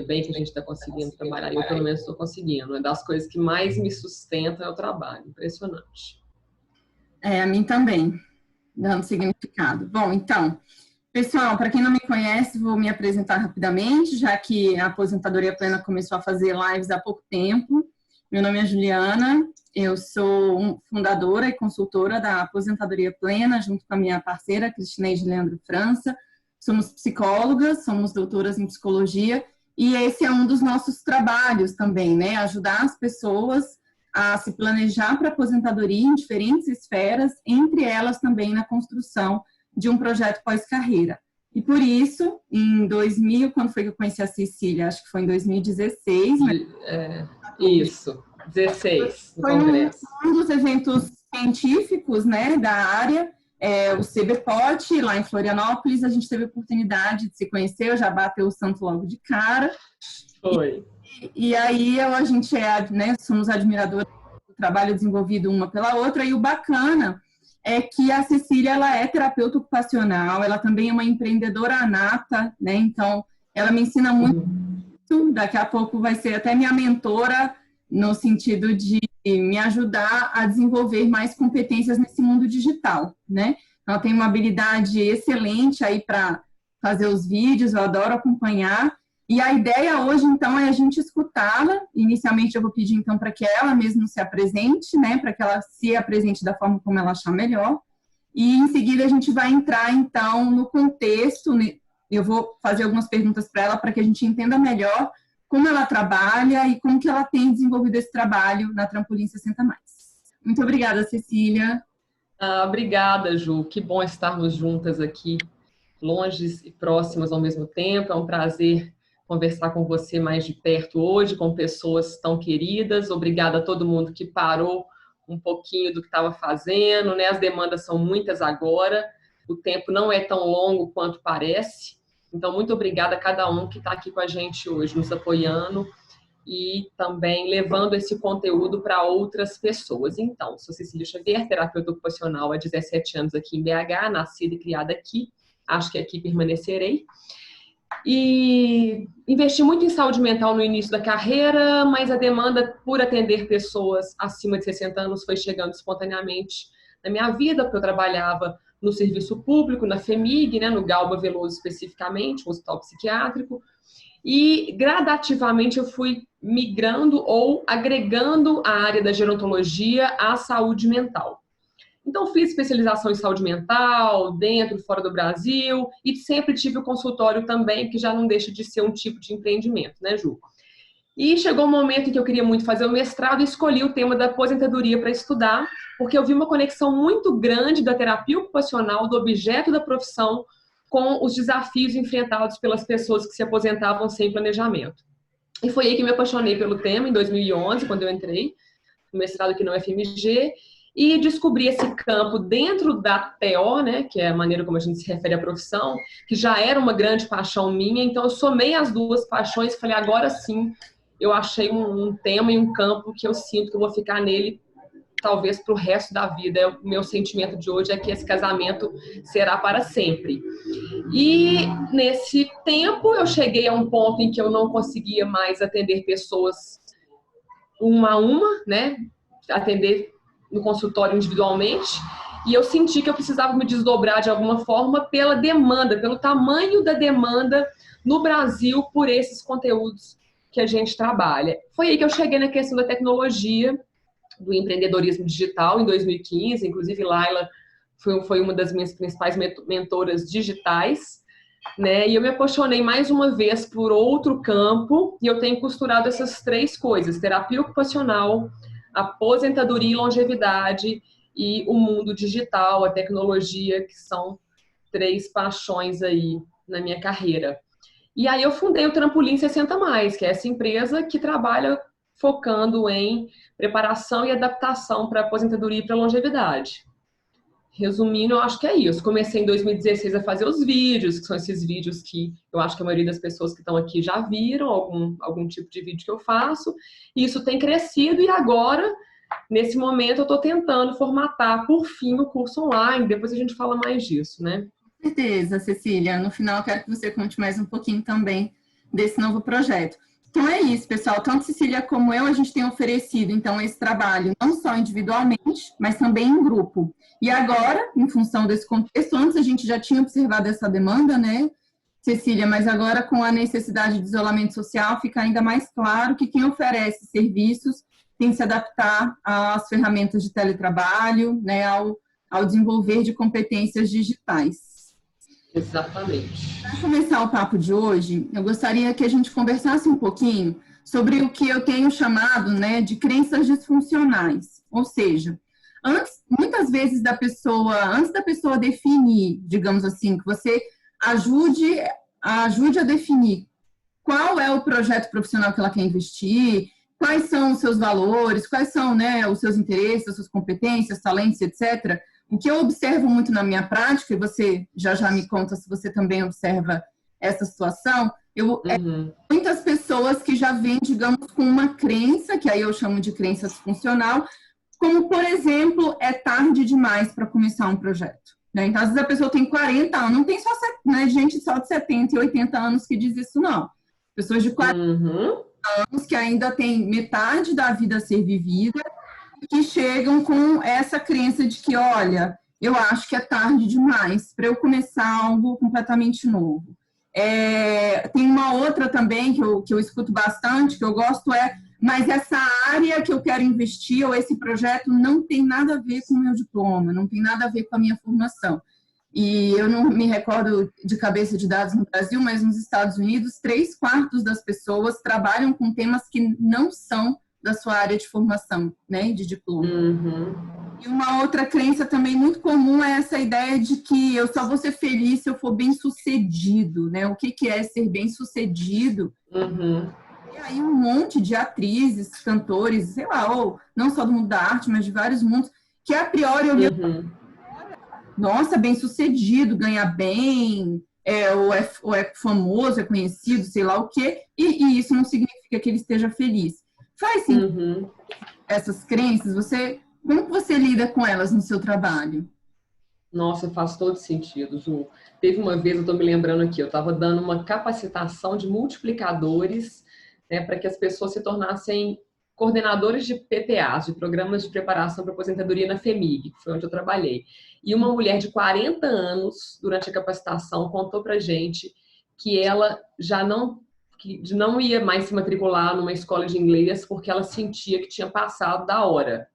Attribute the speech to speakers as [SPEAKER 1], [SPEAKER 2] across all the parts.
[SPEAKER 1] bem que a gente está conseguindo trabalhar. Eu, pelo menos, estou conseguindo. Uma das coisas que mais me sustenta é o trabalho. Impressionante.
[SPEAKER 2] A mim também, dando significado. Bom, então, pessoal, para quem não me conhece, vou me apresentar rapidamente, já que a Aposentadoria Plena começou a fazer lives há pouco tempo. Meu nome é Juliana, eu sou fundadora e consultora da Aposentadoria Plena, junto com a minha parceira, Cristineide Leandro França. Somos psicólogas, somos doutoras em psicologia, e esse é um dos nossos trabalhos também, né? Ajudar as pessoas a se planejar para a aposentadoria em diferentes esferas, entre elas também na construção de um projeto pós-carreira. E por isso, em 2000, quando foi que eu conheci a Cecília? Acho que foi em 2016.
[SPEAKER 1] Isso, 16, no
[SPEAKER 2] foi
[SPEAKER 1] Congresso.
[SPEAKER 2] Um dos eventos científicos, né, da área, o CBPOT, lá em Florianópolis. A gente teve a oportunidade de se conhecer, eu já bateu o santo logo de cara.
[SPEAKER 1] Foi.
[SPEAKER 2] E aí a gente né, somos admiradoras do trabalho desenvolvido uma pela outra, e o bacana é que a Cecília, ela é terapeuta ocupacional, ela também é uma empreendedora nata, né, então ela me ensina muito, daqui a pouco vai ser até minha mentora, no sentido de me ajudar a desenvolver mais competências nesse mundo digital, né, ela tem uma habilidade excelente aí para fazer os vídeos, eu adoro acompanhar. E a ideia hoje, então, é a gente escutá-la. Inicialmente, eu vou pedir, então, para que ela mesma se apresente, né? Para que ela se apresente da forma como ela achar melhor. E, em seguida, a gente vai entrar, então, no contexto. Eu vou fazer algumas perguntas para ela para que a gente entenda melhor como ela trabalha e como que ela tem desenvolvido esse trabalho na Trampolim 60+. Muito obrigada, Cecília.
[SPEAKER 1] Obrigada, Ju. Que bom estarmos juntas aqui, longes e próximas ao mesmo tempo. É um prazer conversar com você mais de perto hoje, com pessoas tão queridas. Obrigada a todo mundo que parou um pouquinho do que estava fazendo, né? As demandas são muitas agora, o tempo não é tão longo quanto parece. Então, muito obrigada a cada um que está aqui com a gente hoje, nos apoiando e também levando esse conteúdo para outras pessoas. Então, sou Cecília Xavier, terapeuta ocupacional há 17 anos aqui em BH, nascida e criada aqui. Acho que aqui permanecerei. E investi muito em saúde mental no início da carreira, mas a demanda por atender pessoas acima de 60 anos foi chegando espontaneamente na minha vida, porque eu trabalhava no serviço público, na FEMIG, né, no Galba Veloso especificamente, um hospital psiquiátrico, e gradativamente eu fui migrando ou agregando a área da gerontologia à saúde mental. Então, fiz especialização em saúde mental, dentro e fora do Brasil, e sempre tive o consultório também, que já não deixa de ser um tipo de empreendimento, né, Ju? E chegou um momento em que eu queria muito fazer o mestrado e escolhi o tema da aposentadoria para estudar, porque eu vi uma conexão muito grande da terapia ocupacional, do objeto da profissão, com os desafios enfrentados pelas pessoas que se aposentavam sem planejamento. E foi aí que me apaixonei pelo tema, em 2011, quando eu entrei no mestrado aqui na UFMG, e descobri esse campo dentro da TO, né, que é a maneira como a gente se refere à profissão, que já era uma grande paixão minha, então eu somei as duas paixões e falei, agora sim, eu achei um tema e um campo que eu sinto que eu vou ficar nele talvez para o resto da vida. O meu sentimento de hoje é que esse casamento será para sempre. E nesse tempo eu cheguei a um ponto em que eu não conseguia mais atender pessoas uma a uma, né, atender no consultório individualmente, e eu senti que eu precisava me desdobrar de alguma forma pela demanda, pelo tamanho da demanda no Brasil por esses conteúdos que a gente trabalha. Foi aí que eu cheguei na questão da tecnologia, do empreendedorismo digital em 2015, inclusive Laila foi uma das minhas principais mentoras digitais, né? E eu me apaixonei mais uma vez por outro campo, e eu tenho costurado essas três coisas: terapia ocupacional, aposentadoria e longevidade, e o mundo digital, a tecnologia, que são três paixões aí na minha carreira. E aí eu fundei o Trampolim 60+, que é essa empresa que trabalha focando em preparação e adaptação para aposentadoria e para longevidade. Resumindo, eu acho que é isso. Comecei em 2016 a fazer os vídeos, que são esses vídeos que eu acho que a maioria das pessoas que estão aqui já viram, algum tipo de vídeo que eu faço. E isso tem crescido, e agora, nesse momento, eu estou tentando formatar, por fim, o curso online. Depois a gente fala mais disso, né?
[SPEAKER 2] Com certeza, Cecília. No final, eu quero que você conte mais um pouquinho também desse novo projeto. Então é isso, pessoal. Tanto Cecília como eu, a gente tem oferecido, então, esse trabalho não só individualmente, mas também em grupo. E agora, em função desse contexto, antes a gente já tinha observado essa demanda, né, Cecília, mas agora com a necessidade de isolamento social, fica ainda mais claro que quem oferece serviços tem que se adaptar às ferramentas de teletrabalho, né, ao desenvolver de competências digitais.
[SPEAKER 1] Exatamente.
[SPEAKER 2] Para começar o papo de hoje, eu gostaria que a gente conversasse um pouquinho sobre o que eu tenho chamado, né, de crenças disfuncionais. Ou seja, muitas vezes antes da pessoa definir, digamos assim, que você ajude a definir qual é o projeto profissional que ela quer investir, quais são os seus valores, quais são, né, os seus interesses, as suas competências, talentos, etc. O que eu observo muito na minha prática, e você já me conta se você também observa essa situação, muitas pessoas que já vêm, digamos, com uma crença, que aí eu chamo de crença disfuncional, como, por exemplo, é tarde demais para começar um projeto. Né? Então, às vezes a pessoa tem 40 anos, não tem só, né, gente só de 70 e 80 anos que diz isso, não. Pessoas de 40 anos que ainda têm metade da vida a ser vivida, que chegam com essa crença de que, olha, eu acho que é tarde demais para eu começar algo completamente novo. Tem uma outra também que eu escuto bastante, que eu gosto, mas essa área que eu quero investir, ou esse projeto, não tem nada a ver com o meu diploma, não tem nada a ver com a minha formação. E eu não me recordo de cabeça de dados no Brasil, mas nos Estados Unidos, 3/4 das pessoas trabalham com temas que não são da sua área de formação, né, de diploma. E uma outra crença também muito comum é essa ideia de que eu só vou ser feliz se eu for bem-sucedido, né? O que é ser bem-sucedido? E aí um monte de atrizes, cantores, sei lá, ou não só do mundo da arte, mas de vários mundos, que a priori eu nossa, bem-sucedido, ganha bem, ou é famoso, é conhecido, sei lá o quê, e isso não significa que ele esteja feliz. Faz sentido essas crenças? Como que você lida com elas no seu trabalho?
[SPEAKER 1] Nossa, faz todo sentido, Ju. Teve uma vez, eu estou me lembrando aqui, eu estava dando uma capacitação de multiplicadores, né, para que as pessoas se tornassem coordenadores de PPAs, de Programas de Preparação para Aposentadoria na FEMIG, que foi onde eu trabalhei. E uma mulher de 40 anos, durante a capacitação, contou para a gente que ela que não ia mais se matricular numa escola de inglês porque ela sentia que tinha passado da hora.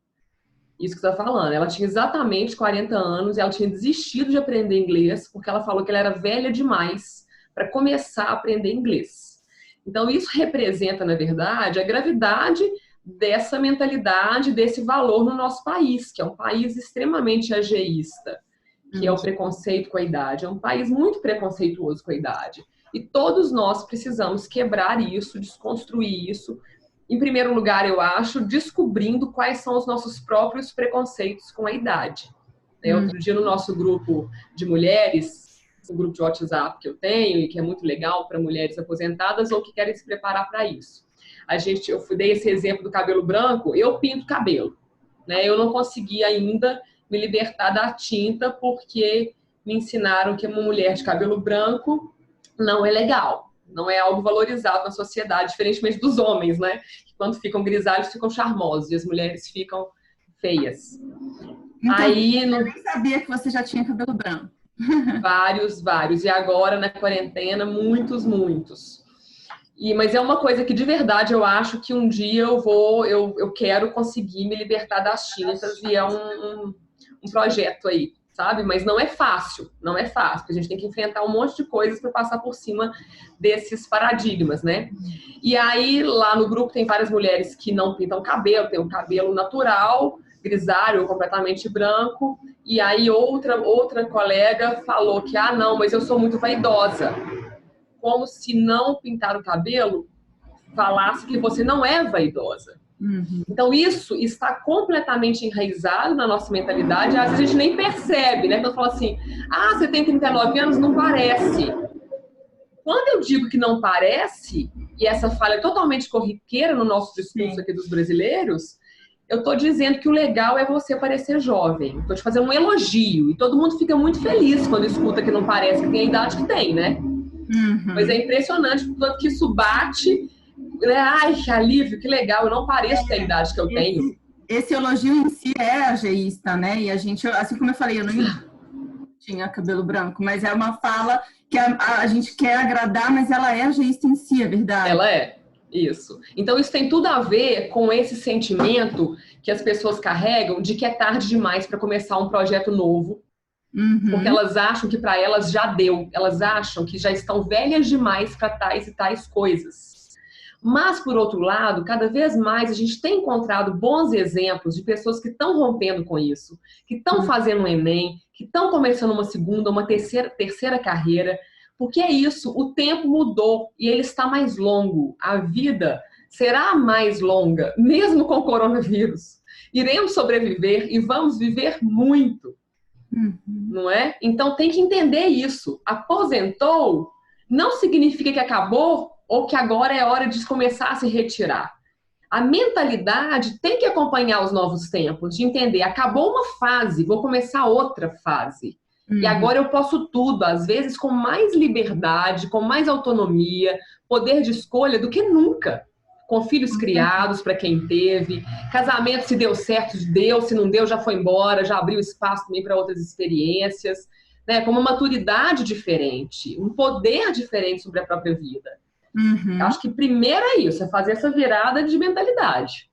[SPEAKER 1] Isso que você está falando. Ela tinha exatamente 40 anos e ela tinha desistido de aprender inglês porque ela falou que ela era velha demais para começar a aprender inglês. Então, isso representa, na verdade, a gravidade dessa mentalidade, desse valor no nosso país, que é um país extremamente ageísta, que é o preconceito com a idade. É um país muito preconceituoso com a idade. E todos nós precisamos quebrar isso, desconstruir isso. Em primeiro lugar, eu acho, descobrindo quais são os nossos próprios preconceitos com a idade. Outro dia, no nosso grupo de mulheres, o grupo de WhatsApp que eu tenho, e que é muito legal para mulheres aposentadas ou que querem se preparar para isso. Eu dei esse exemplo do cabelo branco, eu pinto cabelo. Né? Eu não consegui ainda me libertar da tinta porque me ensinaram que uma mulher de cabelo branco não é legal, não é algo valorizado na sociedade, diferentemente dos homens, né? Que quando ficam grisalhos ficam charmosos e as mulheres ficam feias.
[SPEAKER 2] Então, eu nem sabia que você já tinha cabelo branco.
[SPEAKER 1] Vários. E agora, na quarentena, muitos. Mas é uma coisa que, de verdade, eu acho que um dia eu quero conseguir me libertar das tintas e é um projeto aí, sabe? Mas não é fácil, porque a gente tem que enfrentar um monte de coisas para passar por cima desses paradigmas, né? E aí, lá no grupo tem várias mulheres que não pintam cabelo, tem um cabelo natural, grisalho, completamente branco, e aí outra colega falou que, não, mas eu sou muito vaidosa. Como se não pintar o cabelo falasse que você não é vaidosa. Então, isso está completamente enraizado na nossa mentalidade, às vezes a gente nem percebe, né? Então, fala assim, você tem 39 anos, não parece. Quando eu digo que não parece, e essa falha é totalmente corriqueira no nosso discurso aqui dos brasileiros, eu estou dizendo que o legal é você parecer jovem. Estou te fazendo um elogio. E todo mundo fica muito feliz quando escuta que não parece que tem a idade que tem, né? Mas é impressionante o quanto que isso bate, né? Ai, que alívio, que legal, eu não pareço ter a idade que eu tenho.
[SPEAKER 2] Esse elogio em si é ageísta, né? E a gente, assim como eu falei, eu não tinha cabelo branco, mas é uma fala que a gente quer agradar, mas ela é ageísta em si, é verdade.
[SPEAKER 1] Ela é, isso. Então isso tem tudo a ver com esse sentimento que as pessoas carregam de que é tarde demais para começar um projeto novo, porque elas acham que para elas já deu, elas acham que já estão velhas demais para tais e tais coisas. Mas, por outro lado, cada vez mais a gente tem encontrado bons exemplos de pessoas que estão rompendo com isso, que estão fazendo um Enem, que estão começando uma segunda, uma terceira carreira, porque é isso, o tempo mudou e ele está mais longo. A vida será mais longa, mesmo com o coronavírus. Iremos sobreviver e vamos viver muito, não é? Então tem que entender isso. Aposentou não significa que acabou ou que agora é hora de começar a se retirar. A mentalidade tem que acompanhar os novos tempos, de entender, acabou uma fase, vou começar outra fase. E agora eu posso tudo, às vezes com mais liberdade, com mais autonomia, poder de escolha do que nunca. Com filhos criados para quem teve, casamento se deu certo, deu, se não deu já foi embora, já abriu espaço também para outras experiências, né? Com uma maturidade diferente, um poder diferente sobre a própria vida. Acho que primeiro é isso, é fazer essa virada de mentalidade.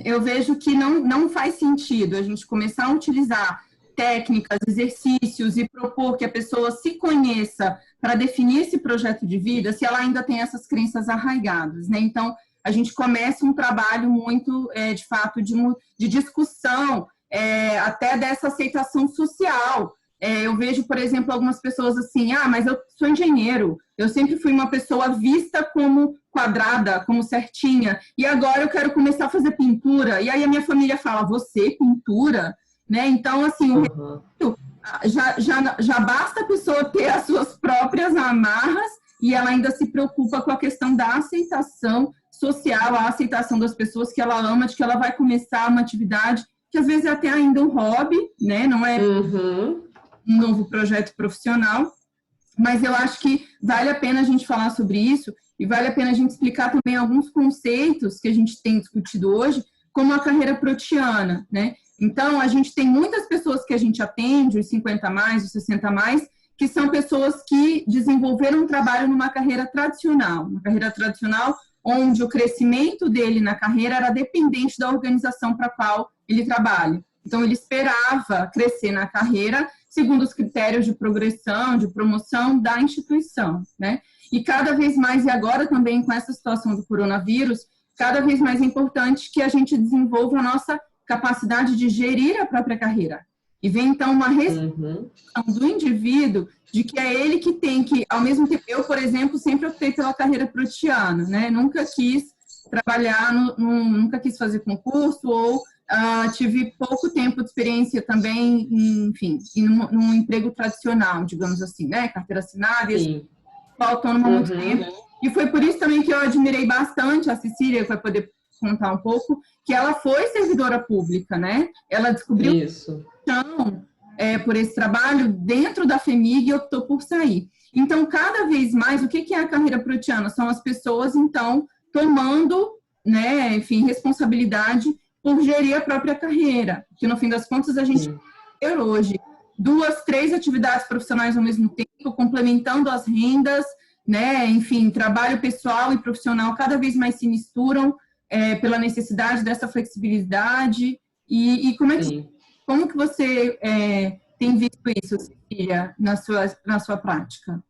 [SPEAKER 2] Eu vejo que não faz sentido a gente começar a utilizar técnicas, exercícios e propor que a pessoa se conheça para definir esse projeto de vida se ela ainda tem essas crenças arraigadas, né? Então, a gente começa um trabalho muito, de fato, de discussão, até dessa aceitação social. Eu vejo, por exemplo, algumas pessoas assim, mas eu sou engenheiro, eu sempre fui uma pessoa vista como quadrada, como certinha, e agora eu quero começar a fazer pintura, e aí a minha família fala, você, pintura? Né? Então, assim, o respeito, já basta a pessoa ter as suas próprias amarras, e ela ainda se preocupa com a questão da aceitação social, a aceitação das pessoas que ela ama, de que ela vai começar uma atividade que às vezes é até ainda um hobby, né? Não é um novo projeto profissional, mas eu acho que vale a pena a gente falar sobre isso e vale a pena a gente explicar também alguns conceitos que a gente tem discutido hoje, como a carreira protiana, né? Então, a gente tem muitas pessoas que a gente atende, os 50 mais, os 60 mais, que são pessoas que desenvolveram um trabalho numa carreira tradicional, onde o crescimento dele na carreira era dependente da organização para a qual ele trabalha. Então, ele esperava crescer na carreira segundo os critérios de progressão, de promoção da instituição, né? E cada vez mais, e agora também com essa situação do coronavírus, cada vez mais é importante que a gente desenvolva a nossa capacidade de gerir a própria carreira. E vem, então, uma responsabilidade do indivíduo de que é ele que tem que, ao mesmo tempo, eu, por exemplo, sempre optei pela carreira protiana, né? Nunca quis trabalhar, nunca quis fazer concurso ou tive pouco tempo de experiência também, enfim, num emprego tradicional, digamos assim, né? Carteira assinada, autônoma há muito tempo. E foi por isso também que eu admirei bastante a Cecília, que vai poder contar um pouco, que ela foi servidora pública, né? Ela descobriu por esse trabalho dentro da FEMIG e optou por sair. Então, cada vez mais, o que é a carreira protiana? São as pessoas, então, tomando, né, enfim, responsabilidade por gerir a própria carreira, que no fim das contas a gente tem hoje 2, 3 atividades profissionais ao mesmo tempo, complementando as rendas, né, enfim, trabalho pessoal e profissional cada vez mais se misturam pela necessidade dessa flexibilidade. E como que você tem visto isso, Cecília, na sua prática?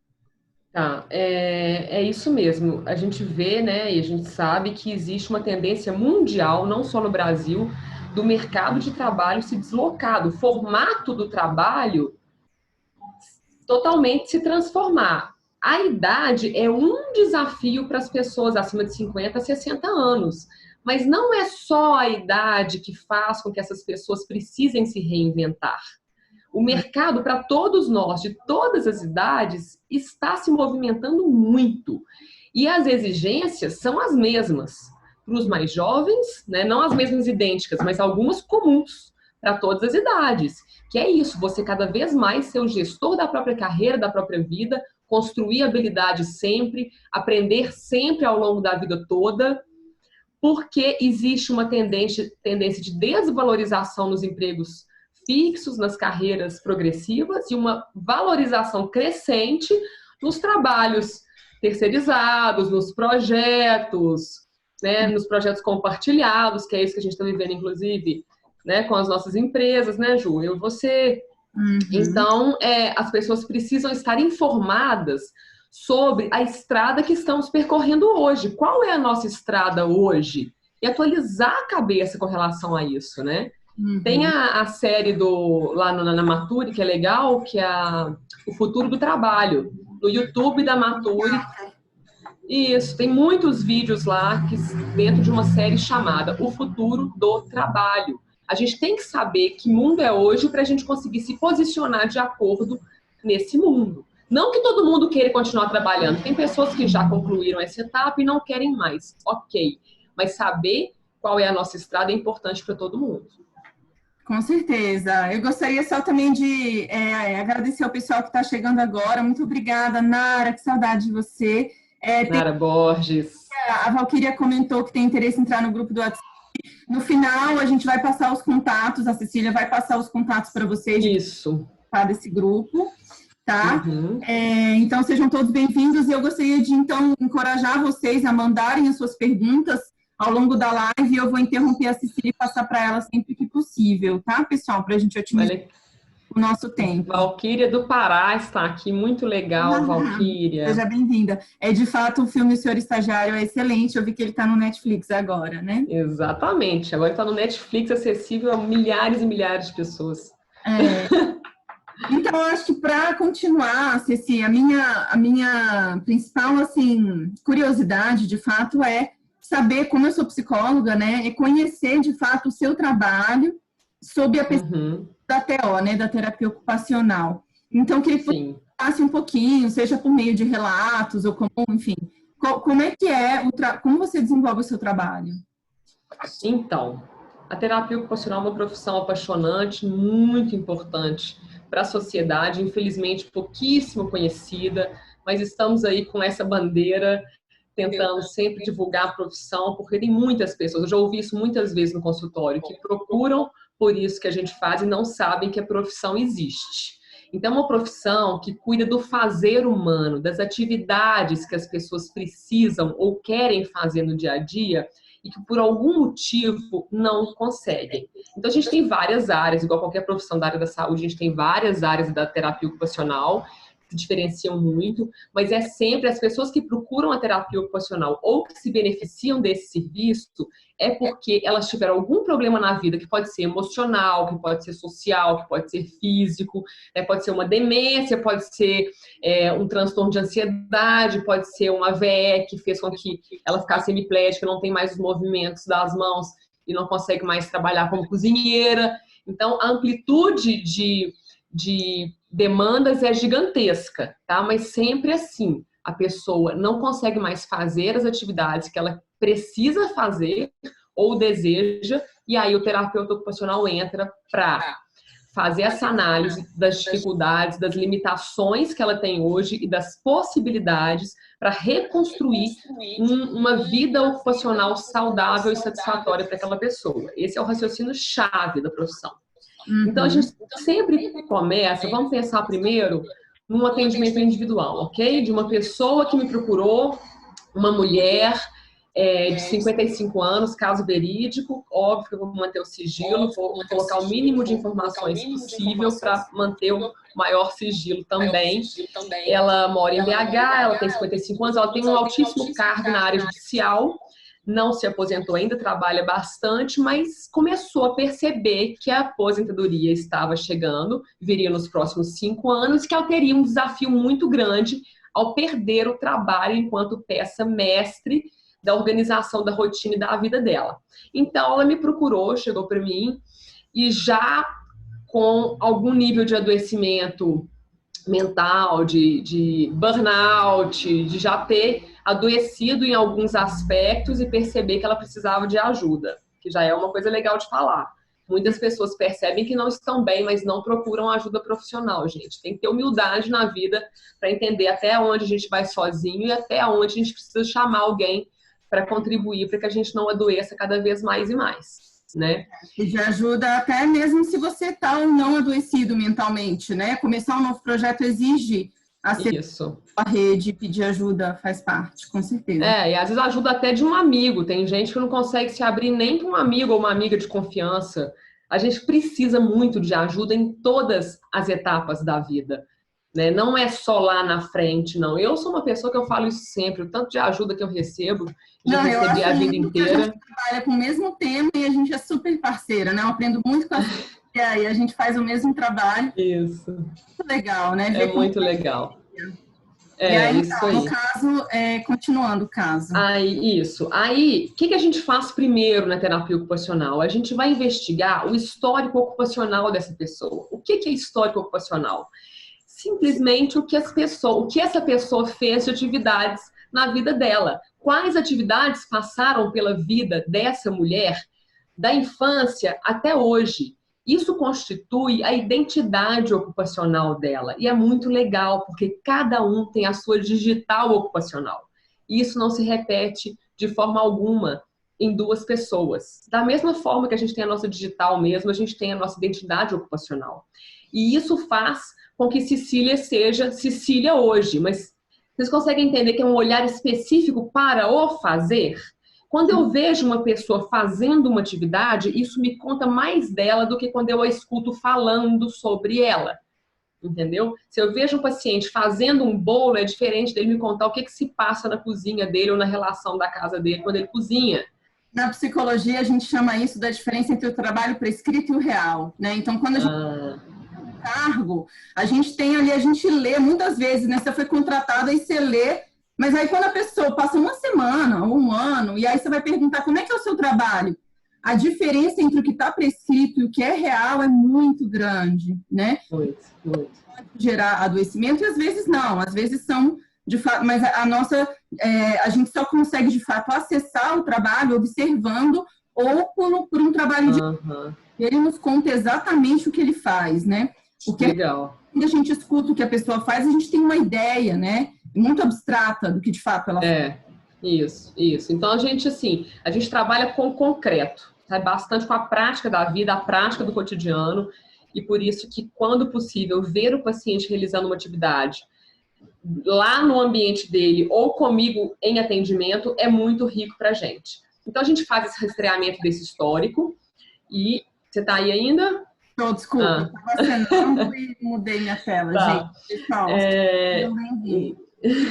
[SPEAKER 1] Tá, é isso mesmo. A gente vê, né, e a gente sabe que existe uma tendência mundial, não só no Brasil, do mercado de trabalho se deslocar, do formato do trabalho totalmente se transformar. A idade é um desafio para as pessoas acima de 50, 60 anos, mas não é só a idade que faz com que essas pessoas precisem se reinventar. O mercado, para todos nós, de todas as idades, está se movimentando muito. E as exigências são as mesmas. Para os mais jovens, né, não as mesmas idênticas, mas algumas comuns para todas as idades. Que é isso, você cada vez mais ser o gestor da própria carreira, da própria vida, construir habilidade sempre, aprender sempre ao longo da vida toda, porque existe uma tendência de desvalorização nos empregos fixos, nas carreiras progressivas, e uma valorização crescente nos trabalhos terceirizados, nos projetos, né, nos projetos compartilhados, que é isso que a gente está vivendo, inclusive, né, com as nossas empresas, né, Ju? Eu e você. Então, as pessoas precisam estar informadas sobre a estrada que estamos percorrendo hoje. Qual é a nossa estrada hoje? E atualizar a cabeça com relação a isso, né? Tem a série lá na Maturi, que é legal, que é o Futuro do Trabalho, no YouTube da Maturi. Isso, tem muitos vídeos lá dentro de uma série chamada O Futuro do Trabalho. A gente tem que saber que mundo é hoje para a gente conseguir se posicionar de acordo nesse mundo. Não que todo mundo queira continuar trabalhando. Tem pessoas que já concluíram essa etapa e não querem mais. Ok. Mas saber qual é a nossa estrada é importante para todo mundo.
[SPEAKER 2] Com certeza. Eu gostaria só também de agradecer ao pessoal que está chegando agora. Muito obrigada, Nara. Que saudade de você.
[SPEAKER 1] Nara Borges.
[SPEAKER 2] A Valquíria comentou que tem interesse em entrar no grupo do WhatsApp. No final, a gente vai passar os contatos, a Cecília vai passar os contatos para vocês.
[SPEAKER 1] Isso.
[SPEAKER 2] Desse grupo, tá? Então, sejam todos bem-vindos. E eu gostaria de, então, encorajar vocês a mandarem as suas perguntas ao longo da live. Eu vou interromper a Cecília e passar para ela sempre que possível, tá, pessoal? Para a gente otimizar o nosso tempo.
[SPEAKER 1] Valquíria do Pará está aqui, muito legal, Valquíria.
[SPEAKER 2] Seja bem-vinda. De fato, o filme O Senhor Estagiário é excelente, eu vi que ele está no Netflix agora, né?
[SPEAKER 1] Exatamente, agora está no Netflix, acessível a milhares e milhares de pessoas.
[SPEAKER 2] Então, eu acho que para continuar, Ceci, a minha principal, assim, curiosidade, de fato, é saber, como eu sou psicóloga, né, é conhecer, de fato, o seu trabalho sob a perspectiva da TO, né, da terapia ocupacional. Então, queria que você falasse um pouquinho, seja por meio de relatos ou como, enfim, como é que como você desenvolve o seu trabalho?
[SPEAKER 1] Então, a terapia ocupacional é uma profissão apaixonante, muito importante para a sociedade, infelizmente pouquíssimo conhecida, mas estamos aí com essa bandeira tentando sempre divulgar a profissão, porque tem muitas pessoas, eu já ouvi isso muitas vezes no consultório, que procuram por isso que a gente faz e não sabem que a profissão existe. Então, é uma profissão que cuida do fazer humano, das atividades que as pessoas precisam ou querem fazer no dia a dia e que por algum motivo não conseguem. Então, a gente tem várias áreas, igual qualquer profissão da área da saúde, a gente tem várias áreas da terapia ocupacional, se diferenciam muito, mas é sempre as pessoas que procuram a terapia ocupacional ou que se beneficiam desse serviço é porque elas tiveram algum problema na vida, que pode ser emocional, que pode ser social, que pode ser físico, né? Pode ser uma demência, pode ser um transtorno de ansiedade, pode ser uma AVE que fez com que ela ficasse hemiplégica, não tem mais os movimentos das mãos e não consegue mais trabalhar como cozinheira. Então, a amplitude de demandas é gigantesca, tá? Mas sempre assim, a pessoa não consegue mais fazer as atividades que ela precisa fazer ou deseja, e aí o terapeuta ocupacional entra para fazer essa análise das dificuldades, das limitações que ela tem hoje e das possibilidades para reconstruir uma vida ocupacional saudável e satisfatória para aquela pessoa. Esse é o raciocínio chave da profissão. Então, a gente sempre começa, vamos pensar primeiro num atendimento individual, ok? De uma pessoa que me procurou, uma mulher de 55 anos, caso verídico, óbvio que eu vou manter o sigilo, vou colocar o mínimo de informações possível para manter o maior sigilo também. Ela mora em BH, ela tem 55 anos, ela tem um altíssimo cargo na área judicial, não se aposentou ainda, trabalha bastante, mas começou a perceber que a aposentadoria estava chegando, viria nos próximos 5 anos, que ela teria um desafio muito grande ao perder o trabalho enquanto peça mestre da organização da rotina e da vida dela. Então, ela me procurou, chegou para mim, e já com algum nível de adoecimento mental, de burnout, de já ter adoecido em alguns aspectos e perceber que ela precisava de ajuda, que já é uma coisa legal de falar. Muitas pessoas percebem que não estão bem, mas não procuram ajuda profissional, gente. Tem que ter humildade na vida para entender até onde a gente vai sozinho e até onde a gente precisa chamar alguém para contribuir para que a gente não adoeça cada vez mais e mais, né?
[SPEAKER 2] E já ajuda até mesmo se você está ou não adoecido mentalmente, né? Começar um novo projeto exige
[SPEAKER 1] Isso.
[SPEAKER 2] A rede, pedir ajuda faz parte, com certeza.
[SPEAKER 1] E às vezes ajuda até de um amigo. Tem gente que não consegue se abrir nem para um amigo ou uma amiga de confiança. A gente precisa muito de ajuda em todas as etapas da vida, né? Não é só lá na frente, não. Eu sou uma pessoa que eu falo isso sempre, o tanto de ajuda que eu recebo, já recebi a vida inteira.
[SPEAKER 2] A gente trabalha com o mesmo tema e a gente é super parceira, né? Eu aprendo muito com a Célia e a gente faz o mesmo trabalho.
[SPEAKER 1] Isso.
[SPEAKER 2] Muito legal, né?
[SPEAKER 1] É muito legal.
[SPEAKER 2] E aí, isso aí. No caso, continuando o caso.
[SPEAKER 1] Aí, o que a gente faz primeiro na terapia ocupacional? A gente vai investigar o histórico ocupacional dessa pessoa. O que é histórico ocupacional? Simplesmente o que essa pessoa fez de atividades na vida dela. Quais atividades passaram pela vida dessa mulher, da infância até hoje? Isso constitui a identidade ocupacional dela. E é muito legal, porque cada um tem a sua digital ocupacional. E isso não se repete de forma alguma em duas pessoas. Da mesma forma que a gente tem a nossa digital mesmo, a gente tem a nossa identidade ocupacional. E isso faz com que Cecília seja Cecília hoje. Mas vocês conseguem entender que é um olhar específico para o fazer? Quando eu vejo uma pessoa fazendo uma atividade, isso me conta mais dela do que quando eu a escuto falando sobre ela. Entendeu? Se eu vejo um paciente fazendo um bolo, é diferente dele me contar o que se passa na cozinha dele ou na relação da casa dele quando ele cozinha.
[SPEAKER 2] Na psicologia, a gente chama isso da diferença entre o trabalho prescrito e o real, né? Então, quando a gente cargo, a gente tem ali, a gente lê muitas vezes, né? Você foi contratado, aí você lê, mas aí quando a pessoa passa uma semana ou um ano, e aí você vai perguntar como é que é o seu trabalho, a diferença entre o que está prescrito e o que é real é muito grande, né?
[SPEAKER 1] Muito.
[SPEAKER 2] Pode gerar adoecimento e às vezes não, às vezes são de fato, mas a gente só consegue de fato acessar o trabalho observando ou por um trabalho de ele nos conta exatamente o que ele faz, né? Porque
[SPEAKER 1] legal.
[SPEAKER 2] Quando a gente escuta o que a pessoa faz, a gente tem uma ideia, né? Muito abstrata do que de fato ela faz.
[SPEAKER 1] Isso. Então a gente trabalha com o concreto, tá? Bastante com a prática da vida, a prática do cotidiano, e por isso que quando possível ver o paciente realizando uma atividade lá no ambiente dele ou comigo em atendimento é muito rico pra gente. Então a gente faz esse rastreamento desse histórico e você tá aí ainda?
[SPEAKER 2] Desculpa, estava acenando e mudei minha tela, gente. Pessoal,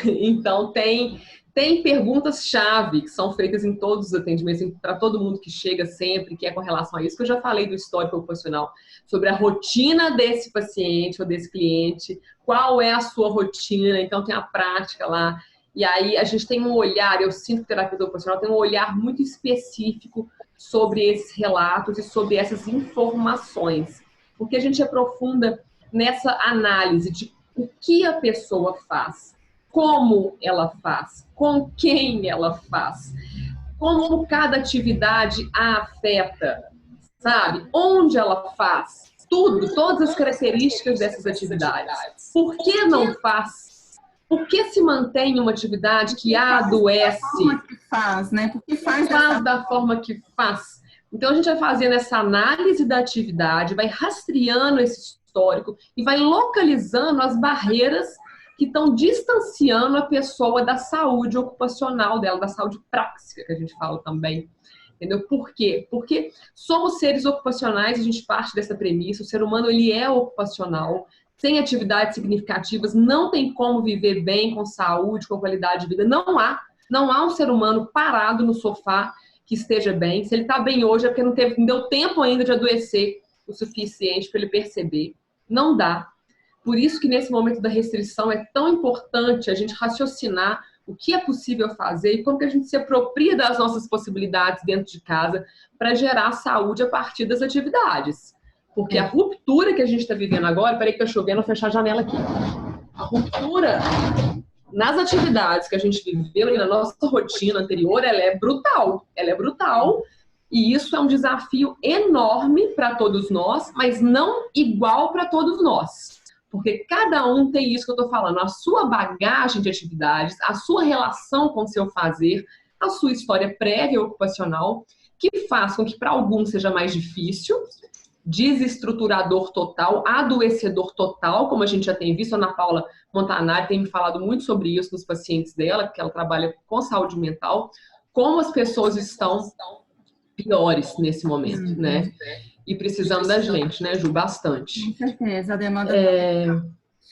[SPEAKER 1] então, tem perguntas-chave que são feitas em todos os atendimentos, para todo mundo que chega sempre, que é com relação a isso, que eu já falei do histórico ocupacional, sobre a rotina desse paciente ou desse cliente, qual é a sua rotina, então tem a prática lá. E aí a gente tem um olhar, eu sinto que o terapeuta ocupacional tem um olhar muito específico sobre esses relatos e sobre essas informações, porque a gente aprofunda nessa análise de o que a pessoa faz, como ela faz, com quem ela faz, como cada atividade a afeta, sabe? Onde ela faz, tudo, todas as características dessas atividades. Por que não faz? Por que se mantém uma atividade que adoece?
[SPEAKER 2] Da forma que faz, né? Porque faz
[SPEAKER 1] da forma que faz. Então, a gente vai fazendo essa análise da atividade, vai rastreando esse histórico e vai localizando as barreiras que estão distanciando a pessoa da saúde ocupacional dela, da saúde prática, que a gente fala também. Entendeu? Por quê? Porque somos seres ocupacionais, a gente parte dessa premissa, o ser humano ele é ocupacional, sem atividades significativas, não tem como viver bem, com saúde, com qualidade de vida. Não há um ser humano parado no sofá que esteja bem. Se ele está bem hoje é porque não deu tempo ainda de adoecer o suficiente para ele perceber. Não dá. Por isso que nesse momento da restrição é tão importante a gente raciocinar o que é possível fazer e como que a gente se apropria das nossas possibilidades dentro de casa para gerar saúde a partir das atividades. Porque a ruptura que a gente está vivendo agora... Peraí que está chovendo, vou fechar a janela aqui. A ruptura nas atividades que a gente viveu e na nossa rotina anterior, ela é brutal. Ela é brutal E isso é um desafio enorme para todos nós, mas não igual para todos nós. Porque cada um tem isso que eu estou falando, a sua bagagem de atividades, a sua relação com o seu fazer, a sua história prévia ocupacional, que faz com que para alguns seja mais difícil, desestruturador total, adoecedor total, como a gente já tem visto. A Ana Paula Montanari tem me falado muito sobre isso nos pacientes dela, porque ela trabalha com saúde mental, como as pessoas estão piores nesse momento, né? E precisando da gente, né, Ju? Bastante.
[SPEAKER 2] Com certeza, a demanda...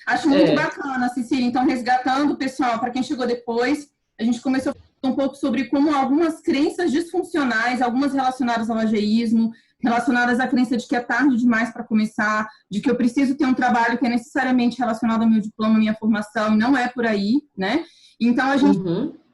[SPEAKER 2] Acho muito bacana, Cecília. Então, resgatando, pessoal, para quem chegou depois, a gente começou a falar um pouco sobre como algumas crenças disfuncionais, algumas relacionadas ao ageísmo, relacionadas à crença de que é tarde demais para começar, de que eu preciso ter um trabalho que é necessariamente relacionado ao meu diploma, à minha formação, e não é por aí, né? Então, a gente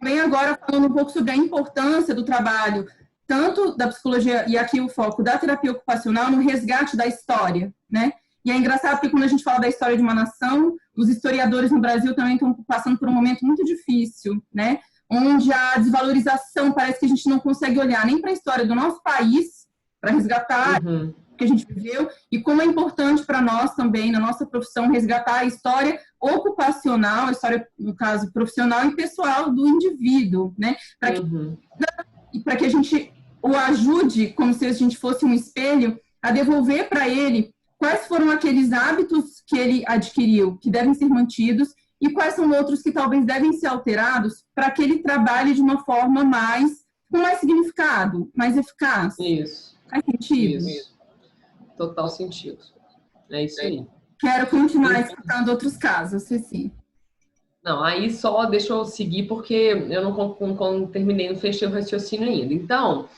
[SPEAKER 2] vem agora falando um pouco sobre a importância do trabalho, tanto da psicologia, e aqui o foco da terapia ocupacional, no resgate da história, né? E é engraçado porque quando a gente fala da história de uma nação, os historiadores no Brasil também estão passando por um momento muito difícil, né? Onde a desvalorização parece que a gente não consegue olhar nem para a história do nosso país, para resgatar o que a gente viveu, e como é importante para nós também, na nossa profissão, resgatar a história ocupacional, a história, no caso, profissional e pessoal do indivíduo, né? Para que a gente o ajude, como se a gente fosse um espelho, a devolver para ele quais foram aqueles hábitos que ele adquiriu, que devem ser mantidos, e quais são outros que talvez devem ser alterados para que ele trabalhe de uma forma com mais significado, mais eficaz.
[SPEAKER 1] Isso.
[SPEAKER 2] Faz sentido?
[SPEAKER 1] Isso. Total sentido. É isso aí.
[SPEAKER 2] Quero continuar escutando outros casos, Ceci.
[SPEAKER 1] Não, aí só deixa eu seguir, porque eu não terminei, não fechei o raciocínio ainda. Então,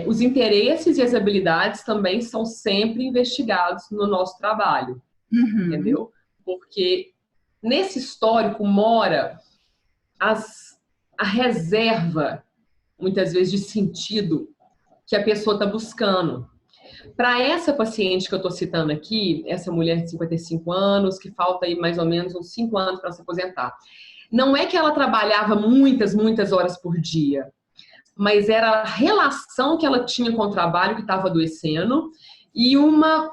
[SPEAKER 1] os interesses e as habilidades também são sempre investigados no nosso trabalho, entendeu? Porque nesse histórico mora a reserva, muitas vezes, de sentido que a pessoa está buscando. Para essa paciente que eu estou citando aqui, essa mulher de 55 anos, que falta aí mais ou menos uns 5 anos para se aposentar, não é que ela trabalhava muitas, muitas horas por dia, mas era a relação que ela tinha com o trabalho que estava adoecendo e uma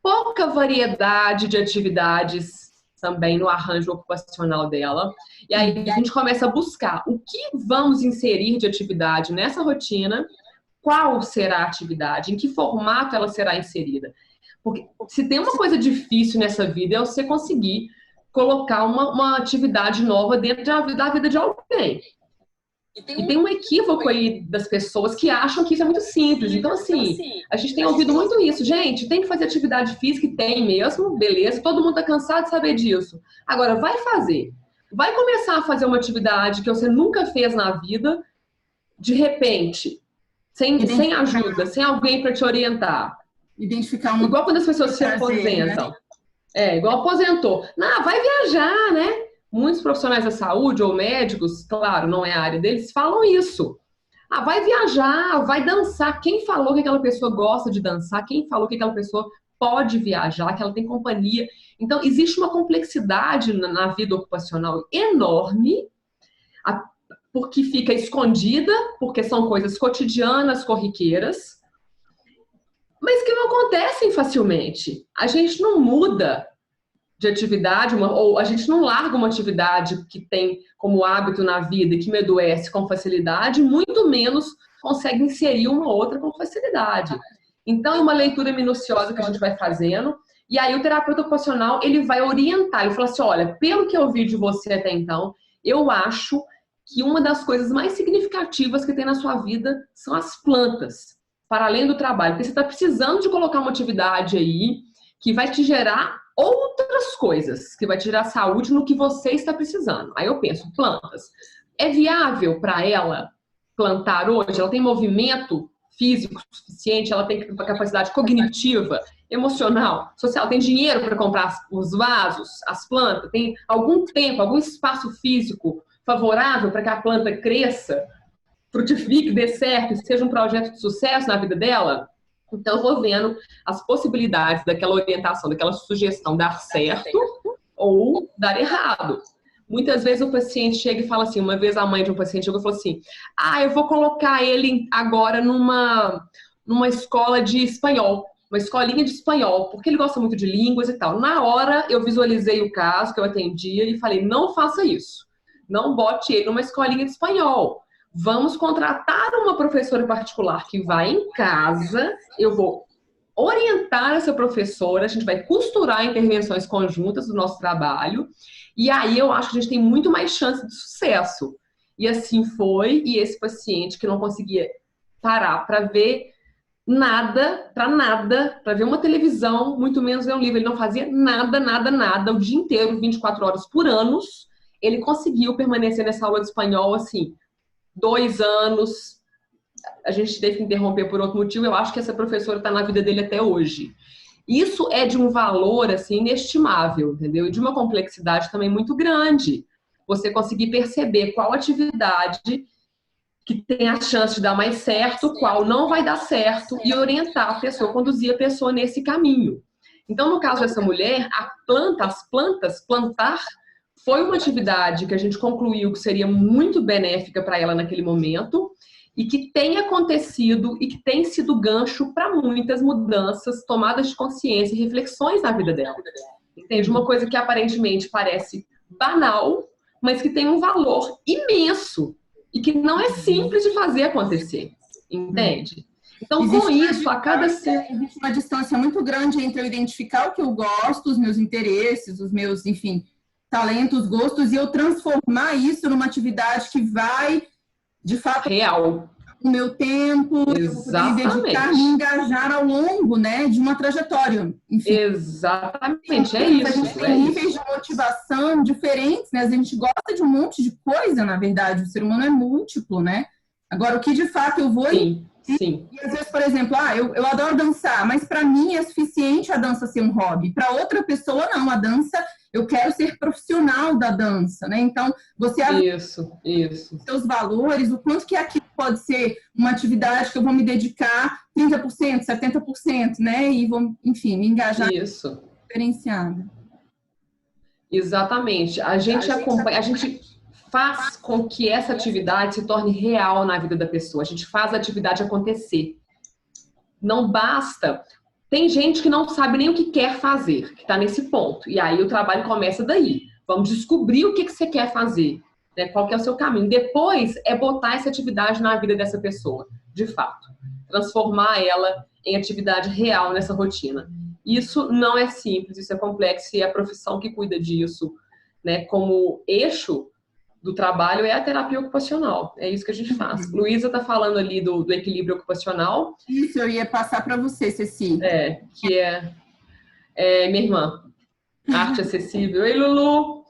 [SPEAKER 1] pouca variedade de atividades também no arranjo ocupacional dela. E aí a gente começa a buscar o que vamos inserir de atividade nessa rotina, qual será a atividade, em que formato ela será inserida. Porque se tem uma coisa difícil nessa vida é você conseguir colocar uma atividade nova dentro da vida de alguém. E tem um equívoco aí das pessoas que acham que isso é muito simples. Então, assim, a gente tem ouvido muito isso. Gente, tem que fazer atividade física, e tem mesmo, beleza, todo mundo tá cansado de saber disso. Agora, vai fazer. Vai começar a fazer uma atividade que você nunca fez na vida, de repente, sem ajuda, sem alguém para te orientar.
[SPEAKER 2] Identificar
[SPEAKER 1] igual quando as pessoas se aposentam. Né? Igual aposentou. Não, vai viajar, né? Muitos profissionais da saúde ou médicos, claro, não é a área deles, falam isso. Vai viajar, vai dançar. Quem falou que aquela pessoa gosta de dançar? Quem falou que aquela pessoa pode viajar, que ela tem companhia? Então, existe uma complexidade na vida ocupacional enorme, porque fica escondida, porque são coisas cotidianas, corriqueiras, mas que não acontecem facilmente. A gente não muda de atividade, ou a gente não larga uma atividade que tem como hábito na vida e que me adoece com facilidade, muito menos consegue inserir uma outra com facilidade. Então, é uma leitura minuciosa que a gente vai fazendo, e aí o terapeuta ocupacional, ele vai orientar, ele fala assim, olha, pelo que eu vi de você até então, eu acho que uma das coisas mais significativas que tem na sua vida são as plantas, para além do trabalho. Porque você está precisando de colocar uma atividade aí que vai te gerar outras coisas, que vai te gerar saúde no que você está precisando. Aí eu penso, plantas. É viável para ela plantar hoje? Ela tem movimento físico suficiente? Ela tem capacidade cognitiva, emocional, social? Tem dinheiro para comprar os vasos, as plantas? Tem algum tempo, algum espaço físico favorável para que a planta cresça, frutifique, dê certo e seja um projeto de sucesso na vida dela? Então, eu vou vendo as possibilidades daquela orientação, daquela sugestão dar certo ou dar errado. Muitas vezes o paciente chega e fala assim, uma vez a mãe de um paciente chegou e falou assim, eu vou colocar ele agora numa escola de espanhol, uma escolinha de espanhol, porque ele gosta muito de línguas e tal. Na hora eu visualizei o caso que eu atendia e falei, não faça isso, não bote ele numa escolinha de espanhol. Vamos contratar uma professora particular que vai em casa, eu vou orientar essa professora, a gente vai costurar intervenções conjuntas do nosso trabalho, e aí eu acho que a gente tem muito mais chance de sucesso. E assim foi, e esse paciente que não conseguia parar para ver nada, para ver uma televisão, muito menos ver um livro, ele não fazia nada, nada, nada, o dia inteiro, 24 horas por anos, ele conseguiu permanecer nessa aula de espanhol, assim, 2 anos, a gente teve que interromper por outro motivo, eu acho que essa professora está na vida dele até hoje. Isso é de um valor, assim, inestimável, entendeu? E de uma complexidade também muito grande. Você conseguir perceber qual atividade que tem a chance de dar mais certo, qual não vai dar certo, e orientar a pessoa, conduzir a pessoa nesse caminho. Então, no caso dessa mulher, as plantas, plantar, foi uma atividade que a gente concluiu que seria muito benéfica para ela naquele momento, e que tem acontecido e que tem sido gancho para muitas mudanças, tomadas de consciência e reflexões na vida dela. Entende? Uma coisa que aparentemente parece banal, mas que tem um valor imenso e que não é simples de fazer acontecer. Entende? Então, com isso, a cada...
[SPEAKER 2] Existe uma distância muito grande entre eu identificar o que eu gosto, os meus interesses, os meus, enfim, talentos, gostos, e eu transformar isso numa atividade que vai... de fato,
[SPEAKER 1] real.
[SPEAKER 2] O meu tempo,
[SPEAKER 1] exatamente.
[SPEAKER 2] Me dedicar, me engajar ao longo, né, de uma trajetória. Enfim.
[SPEAKER 1] Exatamente, é isso.
[SPEAKER 2] A gente tem níveis de motivação diferentes, né? A gente gosta de um monte de coisa, na verdade. O ser humano é múltiplo, né? Agora, o que de fato eu vou...
[SPEAKER 1] Sim, sim.
[SPEAKER 2] E às vezes, por exemplo, eu adoro dançar, mas para mim é suficiente a dança ser um hobby. Para outra pessoa, não. A dança... Eu quero ser profissional da dança, né? Então, você
[SPEAKER 1] isso.
[SPEAKER 2] seus valores, o quanto que aquilo pode ser uma atividade que eu vou me dedicar 30%, 70%, né? E vou, enfim, me engajar diferenciada.
[SPEAKER 1] Exatamente. A gente faz com que essa atividade se torne real na vida da pessoa. A gente faz a atividade acontecer. Não basta... Tem gente que não sabe nem o que quer fazer, que está nesse ponto. E aí o trabalho começa daí. Vamos descobrir o que você quer fazer, né? Qual que é o seu caminho. Depois é botar essa atividade na vida dessa pessoa, de fato. Transformar ela em atividade real nessa rotina. Isso não é simples, isso é complexo. E a profissão que cuida disso, né, como eixo do trabalho é a terapia ocupacional. É isso que a gente faz. Luísa está falando ali do equilíbrio ocupacional.
[SPEAKER 2] Isso, eu ia passar para você, Ceci.
[SPEAKER 1] Que é minha irmã. Arte acessível. Oi, Lulu!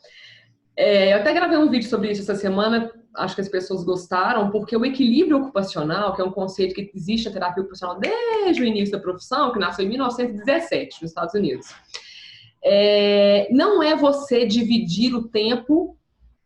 [SPEAKER 1] Eu até gravei um vídeo sobre isso essa semana, acho que as pessoas gostaram, porque o equilíbrio ocupacional, que é um conceito que existe na terapia ocupacional desde o início da profissão, que nasceu em 1917, nos Estados Unidos. Não é você dividir o tempo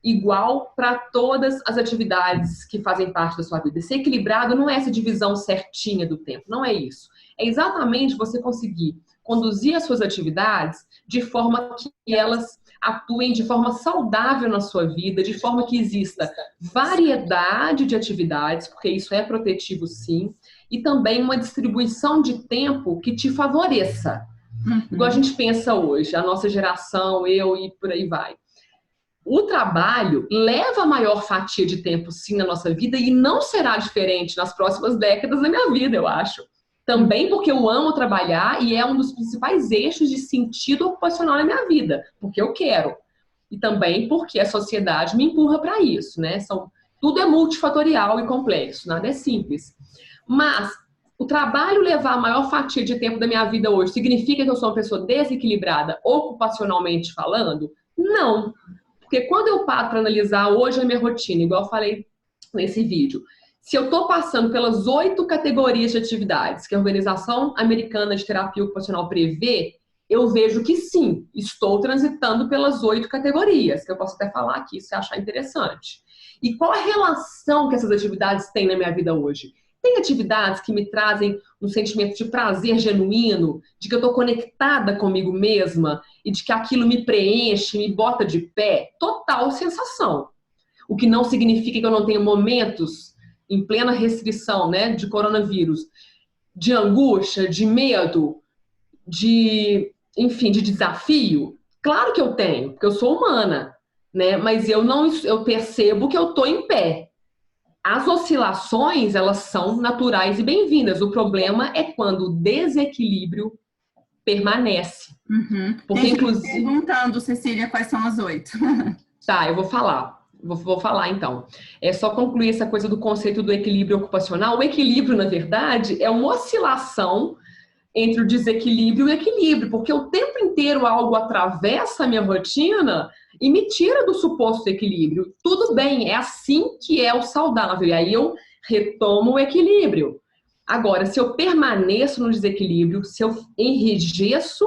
[SPEAKER 1] igual para todas as atividades que fazem parte da sua vida. Ser equilibrado não é essa divisão certinha do tempo, não é isso. É exatamente você conseguir conduzir as suas atividades de forma que elas atuem de forma saudável na sua vida, de forma que exista variedade de atividades, porque isso é protetivo sim, e também uma distribuição de tempo que te favoreça. Igual a gente pensa hoje, a nossa geração, eu e por aí vai. O trabalho leva a maior fatia de tempo, sim, na nossa vida e não será diferente nas próximas décadas da minha vida, eu acho. Também porque eu amo trabalhar e é um dos principais eixos de sentido ocupacional na minha vida, porque eu quero. E também porque a sociedade me empurra para isso, né? Tudo é multifatorial e complexo, nada é simples. Mas o trabalho levar a maior fatia de tempo da minha vida hoje significa que eu sou uma pessoa desequilibrada ocupacionalmente falando? Não. Porque quando eu paro para analisar hoje a minha rotina, igual eu falei nesse vídeo, se eu estou passando pelas 8 categorias de atividades que a Organização Americana de Terapia Ocupacional prevê, eu vejo que sim, estou transitando pelas 8 categorias, que eu posso até falar aqui, se achar interessante. E qual a relação que essas atividades têm na minha vida hoje? Tem atividades que me trazem um sentimento de prazer genuíno, de que eu estou conectada comigo mesma e de que aquilo me preenche, me bota de pé. Total sensação. O que não significa que eu não tenha momentos em plena restrição, né, de coronavírus, de angústia, de medo, enfim, de desafio. Claro que eu tenho, porque eu sou humana, né? Mas eu percebo que eu estou em pé. As oscilações, elas são naturais e bem-vindas. O problema é quando o desequilíbrio permanece.
[SPEAKER 2] Porque, inclusive, perguntando, Cecília, quais são as 8?
[SPEAKER 1] Tá, eu vou falar. Vou falar, então. É só concluir essa coisa do conceito do equilíbrio ocupacional. O equilíbrio, na verdade, é uma oscilação entre o desequilíbrio e o equilíbrio, porque o tempo inteiro algo atravessa a minha rotina e me tira do suposto equilíbrio. Tudo bem, é assim que é o saudável, e aí eu retomo o equilíbrio. Agora, se eu permaneço no desequilíbrio, se eu enrijeço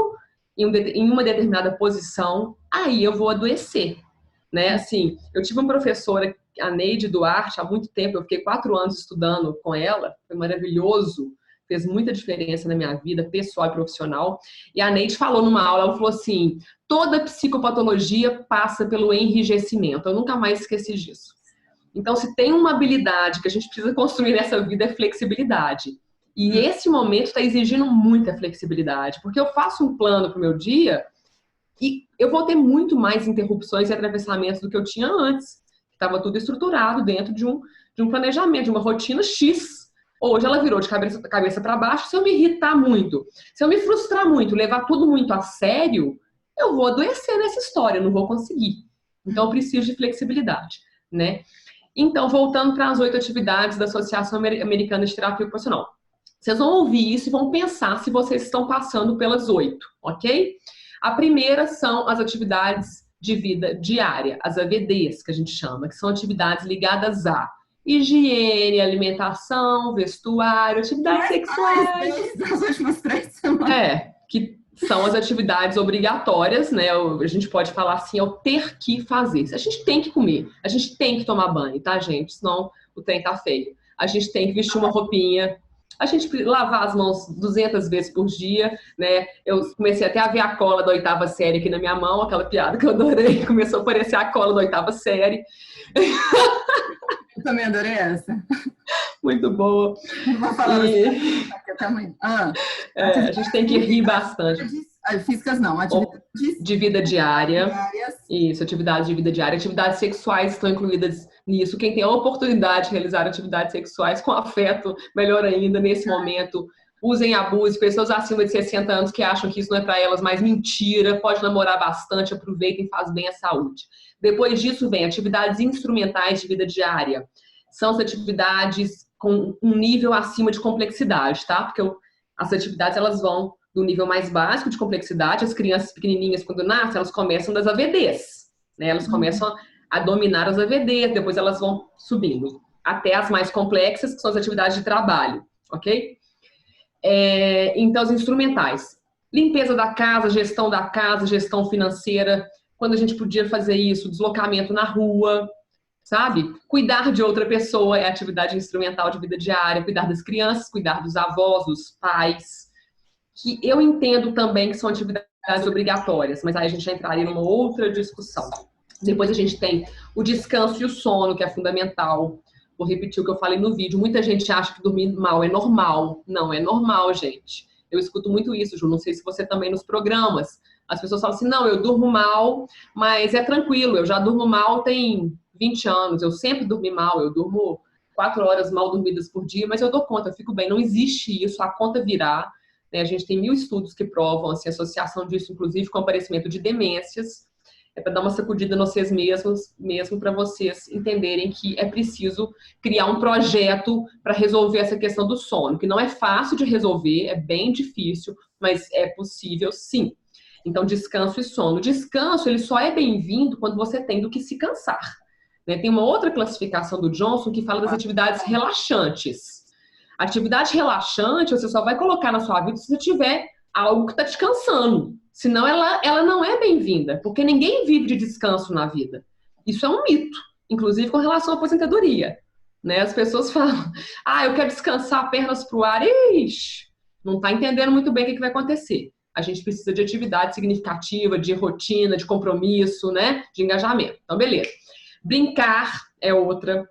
[SPEAKER 1] em uma determinada posição, aí eu vou adoecer, né? Assim, eu tive uma professora, a Neide Duarte, há muito tempo, eu fiquei 4 anos estudando com ela, foi maravilhoso, fez muita diferença na minha vida pessoal e profissional. E a Neide falou numa aula, ela falou assim, toda psicopatologia passa pelo enrijecimento. Eu nunca mais esqueci disso. Então, se tem uma habilidade que a gente precisa construir nessa vida, é flexibilidade. E esse momento está exigindo muita flexibilidade, porque eu faço um plano para o meu dia e eu vou ter muito mais interrupções e atravessamentos do que eu tinha antes. Estava tudo estruturado dentro de um planejamento, de uma rotina X. Hoje ela virou de cabeça para baixo. Se eu me irritar muito, se eu me frustrar muito, levar tudo muito a sério, eu vou adoecer nessa história, eu não vou conseguir. Então eu preciso de flexibilidade, né? Então, voltando para as 8 atividades da Associação Americana de Terapia Ocupacional. Vocês vão ouvir isso e vão pensar se vocês estão passando pelas 8, ok? A primeira são as atividades de vida diária, as AVDs, que a gente chama, que são atividades ligadas a higiene, alimentação, vestuário, atividades sexuais.
[SPEAKER 2] As últimas 3 semanas.
[SPEAKER 1] Que são as atividades obrigatórias, né? A gente pode falar assim, é o ter que fazer. A gente tem que comer, a gente tem que tomar banho, tá, gente? Senão o trem tá feio. A gente tem que vestir uma roupinha, a gente lavar as mãos 200 vezes por dia, né? Eu comecei até a ver a cola da 8ª série aqui na minha mão, aquela piada que eu adorei, começou a aparecer a cola da 8ª série.
[SPEAKER 2] Eu também adorei essa.
[SPEAKER 1] Muito boa.
[SPEAKER 2] Não vou falar
[SPEAKER 1] a gente tem que rir bastante.
[SPEAKER 2] Físicas não, atividades
[SPEAKER 1] de vida diária. Isso, atividades de vida diária. Atividades sexuais estão incluídas nisso. Quem tem a oportunidade de realizar atividades sexuais com afeto, melhor ainda, nesse momento. Usem, abusem. Pessoas acima de 60 anos que acham que isso não é para elas, mas mentira. Pode namorar bastante, aproveitem, faz bem à saúde. Depois disso vem atividades instrumentais de vida diária. São as atividades com um nível acima de complexidade, tá? Porque as atividades, elas vão do nível mais básico de complexidade. As crianças pequenininhas, quando nascem, elas começam das AVDs, né? Elas começam a dominar as AVDs, depois elas vão subindo até as mais complexas, que são as atividades de trabalho, ok? Então, as instrumentais. Limpeza da casa, gestão financeira, quando a gente podia fazer isso, deslocamento na rua, sabe? Cuidar de outra pessoa é atividade instrumental de vida diária, cuidar das crianças, cuidar dos avós, dos pais, que eu entendo também que são atividades obrigatórias, mas aí a gente já entraria numa outra discussão. Depois a gente tem o descanso e o sono, que é fundamental. Vou repetir o que eu falei no vídeo. Muita gente acha que dormir mal é normal. Não é normal, gente. Eu escuto muito isso, Ju. Não sei se você também nos programas. As pessoas falam assim, não, eu durmo mal, mas é tranquilo. Eu já durmo mal tem 20 anos. Eu sempre dormi mal. Eu durmo 4 horas mal dormidas por dia, mas eu dou conta, eu fico bem. Não existe isso, a conta virá. A gente tem 1000 estudos que provam assim, a associação disso, inclusive, com o aparecimento de demências. É para dar uma sacudida em vocês mesmos, mesmo para vocês entenderem que é preciso criar um projeto para resolver essa questão do sono, que não é fácil de resolver, é bem difícil, mas é possível sim. Então, descanso e sono. O descanso, ele só é bem-vindo quando você tem do que se cansar. Tem uma outra classificação do Johnson que fala das atividades relaxantes. Atividade relaxante, você só vai colocar na sua vida se você tiver algo que está te cansando. Senão ela não é bem-vinda, porque ninguém vive de descanso na vida. Isso é um mito, inclusive com relação à aposentadoria. né? As pessoas falam, eu quero descansar pernas pro ar. Ixi, não está entendendo muito bem o que vai acontecer. A gente precisa de atividade significativa, de rotina, de compromisso, né? De engajamento. Então, beleza. Brincar é outra,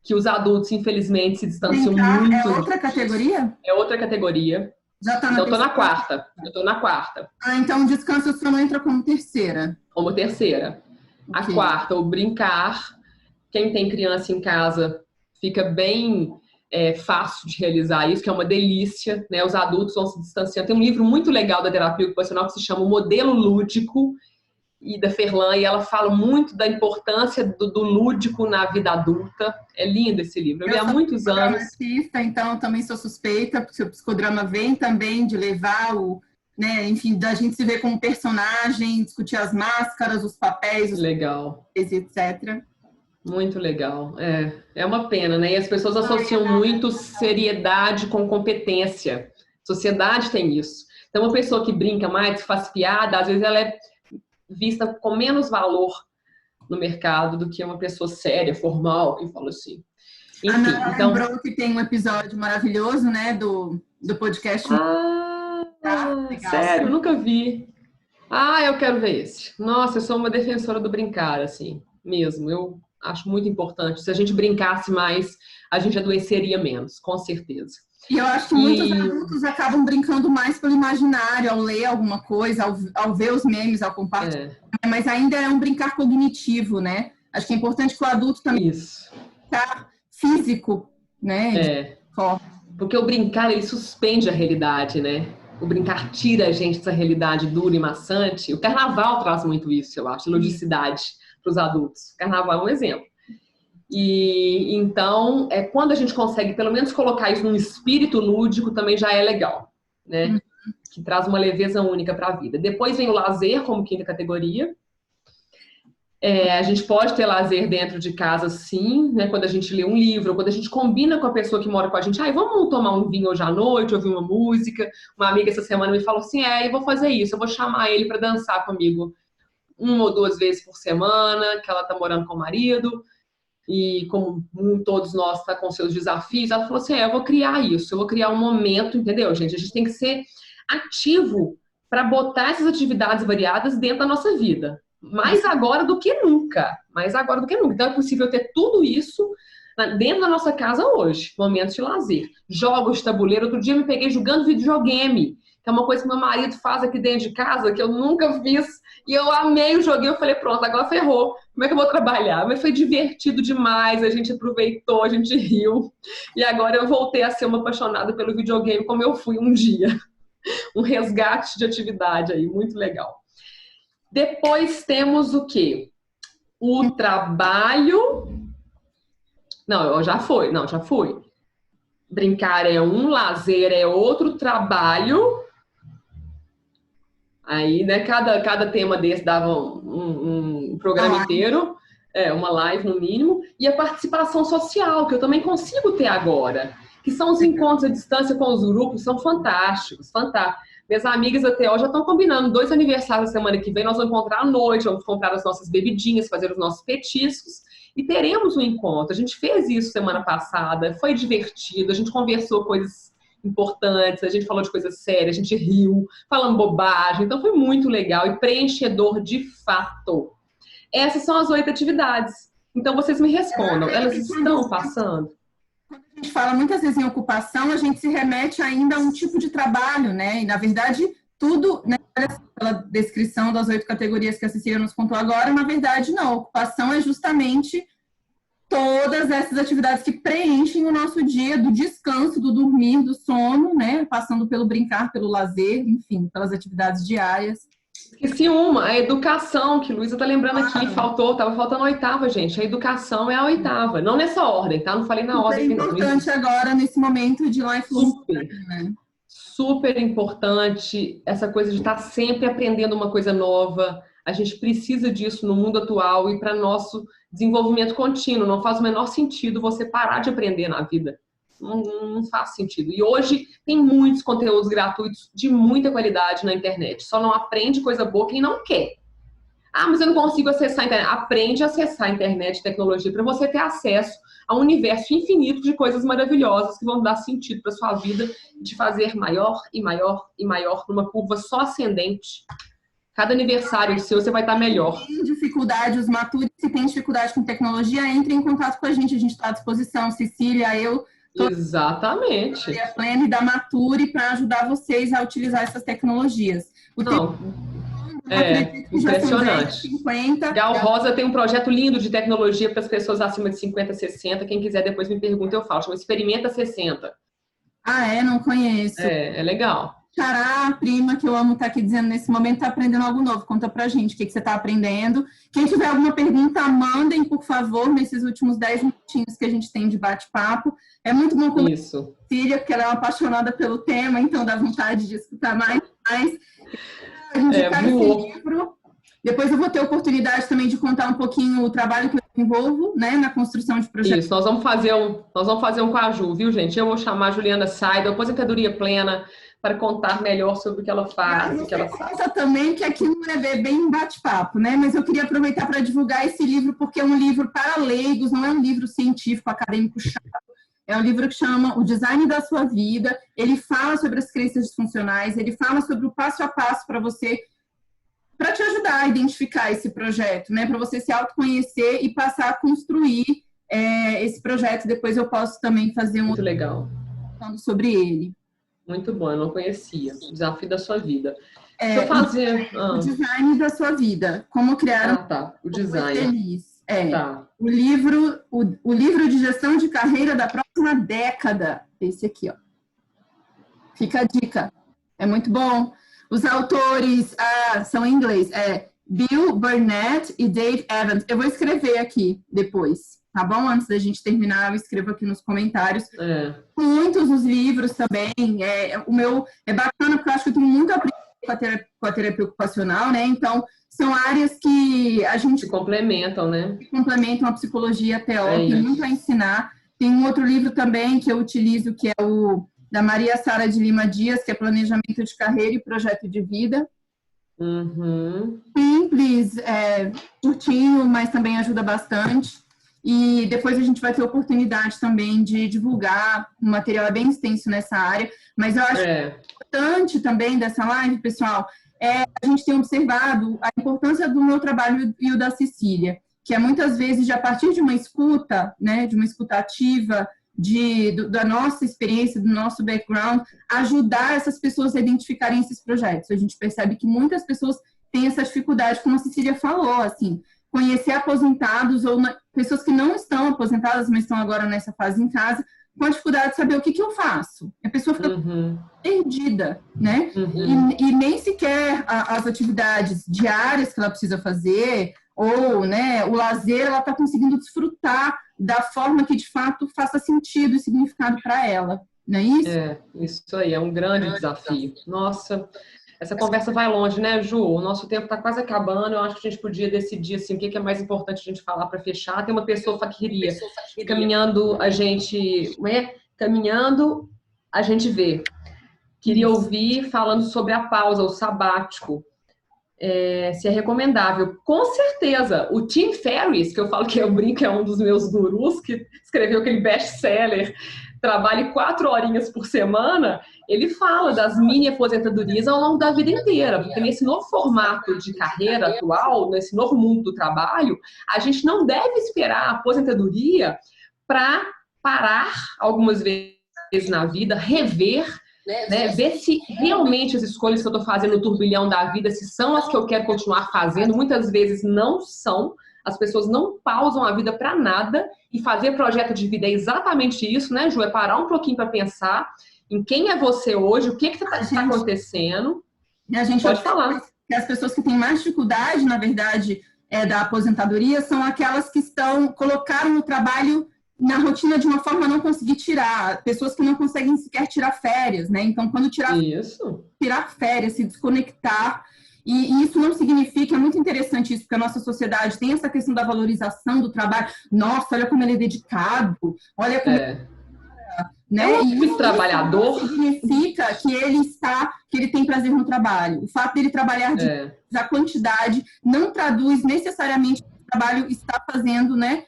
[SPEAKER 1] que os adultos, infelizmente, se distanciam muito.
[SPEAKER 2] É outra categoria?
[SPEAKER 1] É outra categoria.
[SPEAKER 2] Já tá
[SPEAKER 1] então, eu tô na quarta.
[SPEAKER 2] Então o descanso só não entra como terceira.
[SPEAKER 1] Como terceira. Okay. A quarta, o brincar. Quem tem criança em casa fica bem fácil de realizar isso, que é uma delícia, né? Os adultos vão se distanciando. Tem um livro muito legal da terapia ocupacional que se chama O Modelo Lúdico, e da Ferlan, e ela fala muito da importância do lúdico na vida adulta. É lindo esse livro. Eu li há muitos anos.
[SPEAKER 2] Então eu também sou suspeita, porque o psicodrama vem também de levar né, enfim, da gente se ver como personagem, discutir as máscaras, os papéis, os
[SPEAKER 1] legal,
[SPEAKER 2] etc.
[SPEAKER 1] Muito legal. É uma pena, né? E as pessoas associam muito seriedade com competência. Sociedade tem isso. Então, uma pessoa que brinca mais, que faz piada, às vezes ela é vista com menos valor no mercado do que uma pessoa séria, formal, que fala assim.
[SPEAKER 2] Enfim, então... lembrou que tem um episódio maravilhoso, né, do podcast.
[SPEAKER 1] Sério? Nunca vi. Eu quero ver esse. Nossa, eu sou uma defensora do brincar, assim, mesmo. Eu acho muito importante. Se a gente brincasse mais, a gente adoeceria menos, com certeza.
[SPEAKER 2] E eu acho que muitos adultos acabam brincando mais pelo imaginário, ao ler alguma coisa, ao ver os memes, ao compartilhar. Mas ainda é um brincar cognitivo, né? Acho que é importante que o adulto também brincar físico, né?
[SPEAKER 1] Porque o brincar, ele suspende a realidade, né? O brincar tira a gente dessa realidade dura e maçante. O carnaval traz muito isso, eu acho, ludicidade para os adultos. O carnaval é um exemplo. E então, quando a gente consegue pelo menos colocar isso num espírito lúdico, também já é legal, né? Que traz uma leveza única para a vida. Depois vem o lazer como quinta categoria. A gente pode ter lazer dentro de casa, sim, né? Quando a gente lê um livro, quando a gente combina com a pessoa que mora com a gente, vamos tomar um vinho hoje à noite, ouvir uma música. Uma amiga essa semana me falou assim, eu vou fazer isso, eu vou chamar ele para dançar comigo 1 ou 2 vezes por semana, que ela tá morando com o marido. E como todos nós tá com seus desafios, ela falou assim, eu vou criar isso, eu vou criar um momento, entendeu, gente? A gente tem que ser ativo para botar essas atividades variadas dentro da nossa vida. Mais agora do que nunca. Então é possível ter tudo isso dentro da nossa casa hoje. Momentos de lazer. Jogos de tabuleiro. Outro dia eu me peguei jogando videogame, que é uma coisa que meu marido faz aqui dentro de casa, que eu nunca fiz. E eu amei o joguinho. Eu falei, pronto, agora ferrou. Como é que eu vou trabalhar? Mas foi divertido demais. A gente aproveitou, a gente riu. E agora eu voltei a ser uma apaixonada pelo videogame, como eu fui um dia. Um resgate de atividade aí, muito legal. Depois temos o quê? O trabalho. Não, já foi. Brincar é um, lazer é outro, trabalho. Aí, né, cada tema desse dava um programa inteiro, uma live no mínimo. E a participação social, que eu também consigo ter agora, que são os encontros à distância com os grupos, são fantásticos, fantásticos. Minhas amigas da TO já estão combinando 2 aniversários na semana que vem, nós vamos encontrar à noite, vamos comprar as nossas bebidinhas, fazer os nossos petiscos e teremos um encontro. A gente fez isso semana passada, foi divertido, a gente conversou coisas importantes, a gente falou de coisas sérias, a gente riu, falando bobagem, então foi muito legal e preenchedor de fato. Essas são as 8 atividades. Então vocês me respondam, elas estão passando?
[SPEAKER 2] Quando a gente fala muitas vezes em ocupação, a gente se remete ainda a um tipo de trabalho, né? E, na verdade, tudo, né, pela descrição das 8 categorias que a Cecília nos contou agora, na verdade, não. A ocupação é justamente todas essas atividades que preenchem o nosso dia, do descanso, do dormir, do sono, né? Passando pelo brincar, pelo lazer, enfim, pelas atividades diárias.
[SPEAKER 1] Esqueci uma, a educação, que Luísa tá lembrando aqui, tava faltando a 8ª, gente. A educação é a 8ª, não nessa ordem, tá? Não falei na ordem.
[SPEAKER 2] É importante agora, nesse momento de lifelong learning, né?
[SPEAKER 1] Super importante essa coisa de estar sempre aprendendo uma coisa nova. A gente precisa disso no mundo atual e para nosso desenvolvimento contínuo. Não faz o menor sentido você parar de aprender na vida. Não faz sentido. E hoje tem muitos conteúdos gratuitos de muita qualidade na internet. Só não aprende coisa boa quem não quer. Ah, mas eu não consigo acessar a internet. Aprende a acessar a internet e tecnologia para você ter acesso a um universo infinito de coisas maravilhosas que vão dar sentido para sua vida, te fazer maior e maior e maior numa curva só ascendente. Cada aniversário seu, você vai estar melhor.
[SPEAKER 2] Se tem dificuldade, os maturos, se tem dificuldade com tecnologia, entre em contato com a gente está à disposição. Cecília, eu,
[SPEAKER 1] exatamente.
[SPEAKER 2] A Plena e da Mature para ajudar vocês a utilizar essas tecnologias.
[SPEAKER 1] Não, impressionante.
[SPEAKER 2] 50.
[SPEAKER 1] Gal Rosa tem um projeto lindo de tecnologia para as pessoas acima de 50, 60. Quem quiser depois me pergunta, eu falo. Chama Experimenta 60.
[SPEAKER 2] Ah, não conheço.
[SPEAKER 1] É legal.
[SPEAKER 2] Xará, prima, que eu amo estar aqui dizendo nesse momento, está aprendendo algo novo. Conta pra gente o que você está aprendendo. Quem tiver alguma pergunta, mandem, por favor, nesses últimos 10 minutinhos que a gente tem de bate-papo. É muito bom conversar com a Cecília, porque ela é uma apaixonada pelo tema, então dá vontade de escutar mais. A gente esse livro. Depois eu vou ter a oportunidade também de contar um pouquinho o trabalho que eu desenvolvo, né, na construção de projetos.
[SPEAKER 1] Isso, nós vamos fazer um com a Ju, viu, gente? Eu vou chamar a Juliana Saida, Aposentadoria Plena, para contar melhor sobre o que ela faz.
[SPEAKER 2] O que ela conta também que aqui não é bem bate-papo, né? Mas eu queria aproveitar para divulgar esse livro, porque é um livro para leigos, não é um livro científico, acadêmico chato. É um livro que chama O Design da Sua Vida. Ele fala sobre as crenças disfuncionais, ele fala sobre o passo a passo para você, para te ajudar a identificar esse projeto, né? Para você se autoconhecer e passar a construir esse projeto. Depois eu posso também fazer um
[SPEAKER 1] muito legal
[SPEAKER 2] falando sobre ele.
[SPEAKER 1] Muito bom, eu não conhecia. O Desafio da Sua Vida. Deixa eu fazer...
[SPEAKER 2] O Design da Sua Vida. Como criar
[SPEAKER 1] o design.
[SPEAKER 2] Feliz.
[SPEAKER 1] Tá.
[SPEAKER 2] O livro de gestão de carreira da próxima década. Esse aqui, ó. Fica a dica. É muito bom. Os autores são em inglês. Bill Burnett e Dave Evans. Eu vou escrever aqui depois, tá bom? Antes da gente terminar, eu escrevo aqui nos comentários. Muitos dos livros também. O meu é bacana porque eu acho que eu tenho muito a aprender com a terapia ocupacional, né? Então, são áreas que a gente...
[SPEAKER 1] Se complementam, né?
[SPEAKER 2] Complementam a psicologia teórica, tem muito a ensinar. Tem um outro livro também que eu utilizo, que é o da Maria Sara de Lima Dias, que é Planejamento de Carreira e Projeto de Vida. Simples, curtinho, mas também ajuda bastante. E depois a gente vai ter oportunidade também de divulgar, o material é bem extenso nessa área, mas eu acho importante também dessa live, pessoal, a gente tem observado a importância do meu trabalho e o da Cecília, que é muitas vezes, a partir de uma escuta, né, de uma escuta ativa, da nossa experiência, do nosso background, ajudar essas pessoas a identificarem esses projetos. A gente percebe que muitas pessoas têm essa dificuldade, como a Cecília falou, assim, conhecer aposentados ou pessoas que não estão aposentadas, mas estão agora nessa fase em casa, com a dificuldade de saber o que eu faço. A pessoa fica perdida, né? E nem sequer as atividades diárias que ela precisa fazer, ou, né, o lazer, ela está conseguindo desfrutar da forma que, de fato, faça sentido e significado para ela. Não é isso?
[SPEAKER 1] Isso aí, é um grande desafio. Nossa, essa conversa vai longe, né, Ju? O nosso tempo está quase acabando. Eu acho que a gente podia decidir assim, o que é mais importante a gente falar para fechar. Tem uma pessoa que queria caminhando a gente... Caminhando a gente vê. Queria ouvir falando sobre a pausa, o sabático. Se é recomendável. Com certeza. O Tim Ferriss, que eu falo que eu brinco, é um dos meus gurus, que escreveu aquele best-seller Trabalhe 4 horinhas por semana, ele fala das mini aposentadorias ao longo da vida inteira, porque nesse novo formato de carreira atual, nesse novo mundo do trabalho, a gente não deve esperar a aposentadoria para parar algumas vezes na vida, rever, né, ver se realmente as escolhas que eu estou fazendo no turbilhão da vida, se são as que eu quero continuar fazendo. Muitas vezes não são. As pessoas não pausam a vida para nada, e fazer projeto de vida é exatamente isso, né, Ju? É parar um pouquinho para pensar em quem é você hoje, o que está acontecendo.
[SPEAKER 2] A gente
[SPEAKER 1] pode falar.
[SPEAKER 2] Que as pessoas que têm mais dificuldade, na verdade, da aposentadoria, são aquelas que colocaram o trabalho na rotina de uma forma a não conseguir tirar. Pessoas que não conseguem sequer tirar férias, né? Então, quando tirar férias, se desconectar. E isso não significa, é muito interessante isso, porque a nossa sociedade tem essa questão da valorização do trabalho. Nossa, olha como ele é dedicado, olha como né?
[SPEAKER 1] É um espírito trabalhador.
[SPEAKER 2] Isso significa que ele tem prazer no trabalho. O fato dele trabalhar a quantidade não traduz necessariamente que o trabalho está fazendo, né?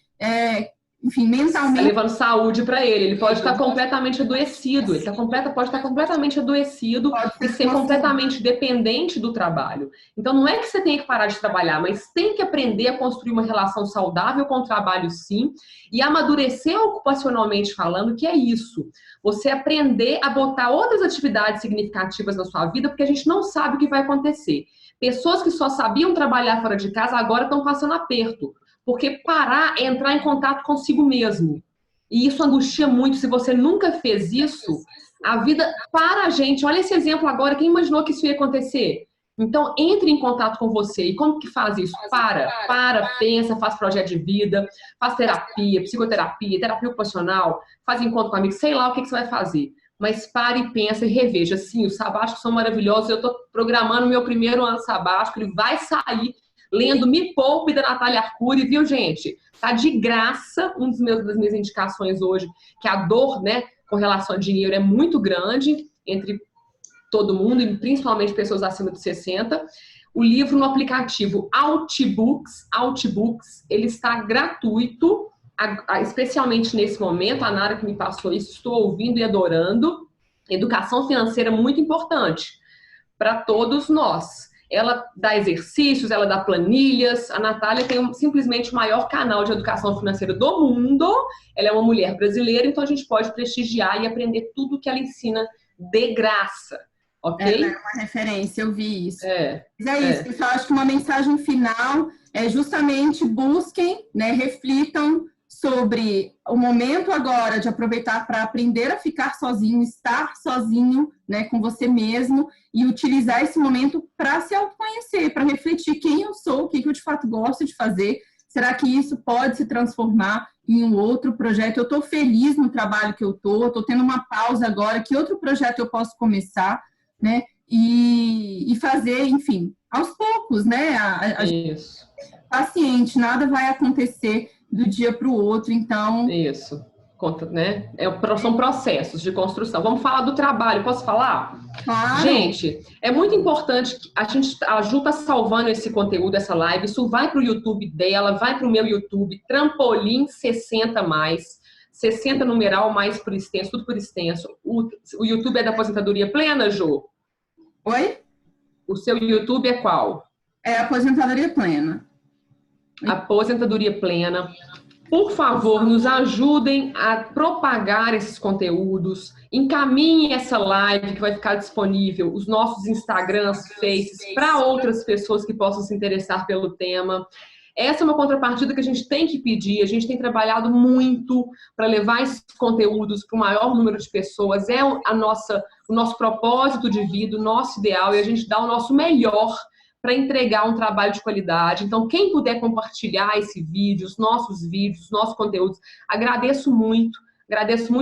[SPEAKER 2] Enfim, mentalmente.
[SPEAKER 1] Está levando saúde para ele. Ele pode estar completamente adoecido. Pode estar completamente adoecido e ser completamente dependente do trabalho. Então, não é que você tenha que parar de trabalhar, mas tem que aprender a construir uma relação saudável com o trabalho, sim, e amadurecer ocupacionalmente falando, que é isso. Você aprender a botar outras atividades significativas na sua vida, porque a gente não sabe o que vai acontecer. Pessoas que só sabiam trabalhar fora de casa agora estão passando aperto. Porque parar é entrar em contato consigo mesmo. E isso angustia muito. Se você nunca fez isso, a vida para a gente. Olha esse exemplo agora. Quem imaginou que isso ia acontecer? Então, entre em contato com você. E como que faz isso? Pensa, faz projeto de vida, faz terapia, psicoterapia, terapia ocupacional, faz encontro com amigos, sei lá o que você vai fazer. Mas pare e pensa e reveja. Sim, os sabáticos são maravilhosos. Eu estou programando meu primeiro ano sabático. Ele vai sair lendo Me Poupe, da Natália Arcuri, viu, gente? Tá de graça, das minhas indicações hoje, que a dor, né, com relação a dinheiro é muito grande entre todo mundo, e principalmente pessoas acima de 60. O livro no aplicativo Outbooks, ele está gratuito, especialmente nesse momento. A Nara que me passou isso, estou ouvindo e adorando. Educação financeira é muito importante para todos nós. Ela dá exercícios, ela dá planilhas. A Natália tem simplesmente o maior canal de educação financeira do mundo. Ela é uma mulher brasileira, então a gente pode prestigiar e aprender tudo que ela ensina de graça, ok?
[SPEAKER 2] Ela é uma referência, eu vi isso. Mas isso, pessoal. Acho que uma mensagem final é justamente busquem, né, reflitam sobre o momento agora de aproveitar para aprender a ficar sozinho, estar sozinho, né, com você mesmo, e utilizar esse momento para se autoconhecer, para refletir quem eu sou, o que eu de fato gosto de fazer. Será que isso pode se transformar em um outro projeto? Eu estou feliz no trabalho que eu estou tendo uma pausa agora, que outro projeto eu posso começar, né? E fazer, enfim, aos poucos, né?
[SPEAKER 1] Isso.
[SPEAKER 2] Paciente, nada vai acontecer do dia para o outro, então...
[SPEAKER 1] Isso, né? São processos de construção. Vamos falar do trabalho, posso falar?
[SPEAKER 2] Claro.
[SPEAKER 1] Gente, é muito importante que a Ju tá salvando esse conteúdo, essa live, isso vai para o YouTube dela, vai para o meu YouTube, Trampolim 60+, 60 numeral mais por extenso, tudo por extenso. O YouTube é da Aposentadoria Plena, Ju?
[SPEAKER 2] Oi?
[SPEAKER 1] O seu YouTube é qual?
[SPEAKER 2] É Aposentadoria Plena.
[SPEAKER 1] Aposentadoria Plena. Por favor, nos ajudem a propagar esses conteúdos, encaminhem essa live que vai ficar disponível, os nossos Instagrams, Faces, para outras pessoas que possam se interessar pelo tema. Essa é uma contrapartida que a gente tem que pedir, a gente tem trabalhado muito para levar esses conteúdos para o maior número de pessoas, é o nosso propósito de vida, o nosso ideal, e a gente dá o nosso melhor para entregar um trabalho de qualidade. Então, quem puder compartilhar esse vídeo, os nossos conteúdos, agradeço muito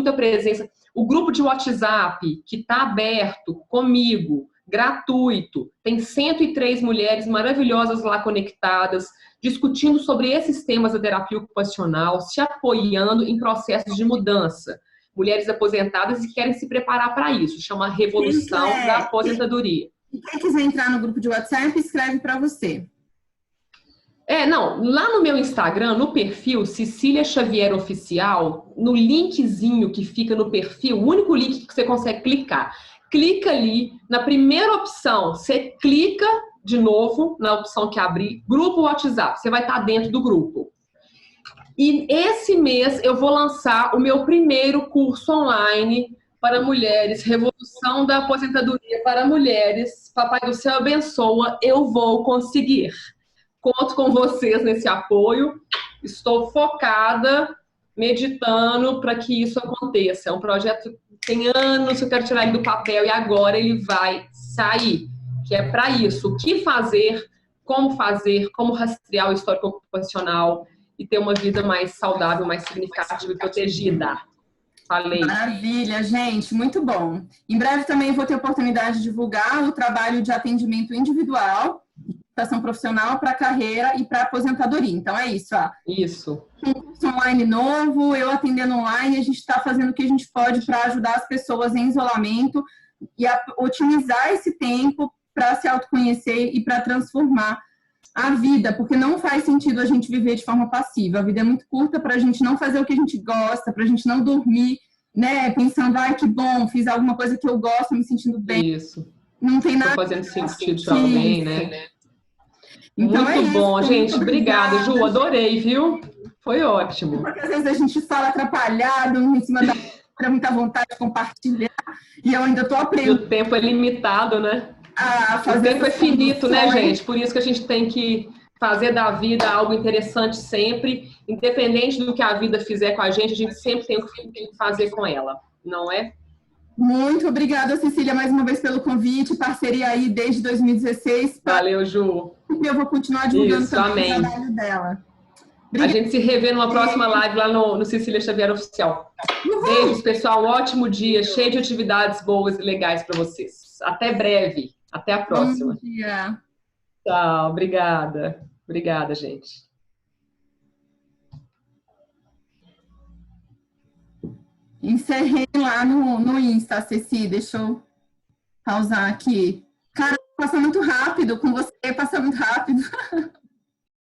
[SPEAKER 1] a presença. O grupo de WhatsApp, que está aberto comigo, gratuito, tem 103 mulheres maravilhosas lá conectadas, discutindo sobre esses temas da terapia ocupacional, se apoiando em processos de mudança. Mulheres aposentadas que querem se preparar para isso, chama Revolução da Aposentadoria.
[SPEAKER 2] E quem quiser entrar no grupo de WhatsApp, escreve para você.
[SPEAKER 1] Lá no meu Instagram, no perfil Cecília Xavier Oficial, no linkzinho que fica no perfil, o único link que você consegue clicar. Clica ali, na primeira opção, você clica de novo na opção que abrir, grupo WhatsApp, você vai estar dentro do grupo. E esse mês eu vou lançar o meu primeiro curso online para mulheres, Revolução da Aposentadoria para Mulheres. Papai do Céu abençoa, eu vou conseguir. Conto com vocês nesse apoio. Estou focada, meditando para que isso aconteça. É um projeto que tem anos que eu quero tirar ele do papel e agora ele vai sair. Que é para isso. O que fazer, como rastrear o histórico ocupacional e ter uma vida mais saudável, mais significativa e protegida. Falei.
[SPEAKER 2] Maravilha, gente, muito bom. Em breve também vou ter a oportunidade de divulgar o trabalho de atendimento individual, orientação profissional para a carreira e para a aposentadoria. Então, é isso.
[SPEAKER 1] Isso.
[SPEAKER 2] Um curso online novo, eu atendendo online, a gente está fazendo o que a gente pode para ajudar as pessoas em isolamento e a otimizar esse tempo para se autoconhecer e para transformar a vida, porque não faz sentido a gente viver de forma passiva. A vida é muito curta para a gente não fazer o que a gente gosta, para a gente não dormir, né, pensando, ai, que bom, fiz alguma coisa que eu gosto, me sentindo bem.
[SPEAKER 1] Isso.
[SPEAKER 2] Não tem nada.
[SPEAKER 1] Tô fazendo sentido para alguém, né?
[SPEAKER 2] Então,
[SPEAKER 1] muito bom, gente. Obrigada, Ju. Adorei, viu? Foi ótimo.
[SPEAKER 2] Porque às vezes a gente fala atrapalhado, em cima da para muita vontade de compartilhar, e eu ainda estou aprendendo.
[SPEAKER 1] E o tempo é limitado, né? O tempo é finito, né, gente? Por isso que a gente tem que fazer da vida algo interessante sempre, independente do que a vida fizer com a gente sempre tem o que fazer com ela, não é?
[SPEAKER 2] Muito obrigada, Cecília, mais uma vez pelo convite, parceria aí desde 2016.
[SPEAKER 1] Valeu, Ju.
[SPEAKER 2] Eu vou continuar divulgando
[SPEAKER 1] também
[SPEAKER 2] o trabalho dela.
[SPEAKER 1] Obrigada. A gente se revê numa próxima live lá no Cecília Xavier Oficial. Beijos, pessoal. Um ótimo dia, cheio de atividades boas e legais para vocês. Até breve. Até a próxima.
[SPEAKER 2] Bom dia.
[SPEAKER 1] Tchau. Obrigada. Obrigada, gente.
[SPEAKER 2] Encerrei lá no Insta, Ceci. Deixa eu pausar aqui. Cara, passa muito rápido. Com você passa muito rápido.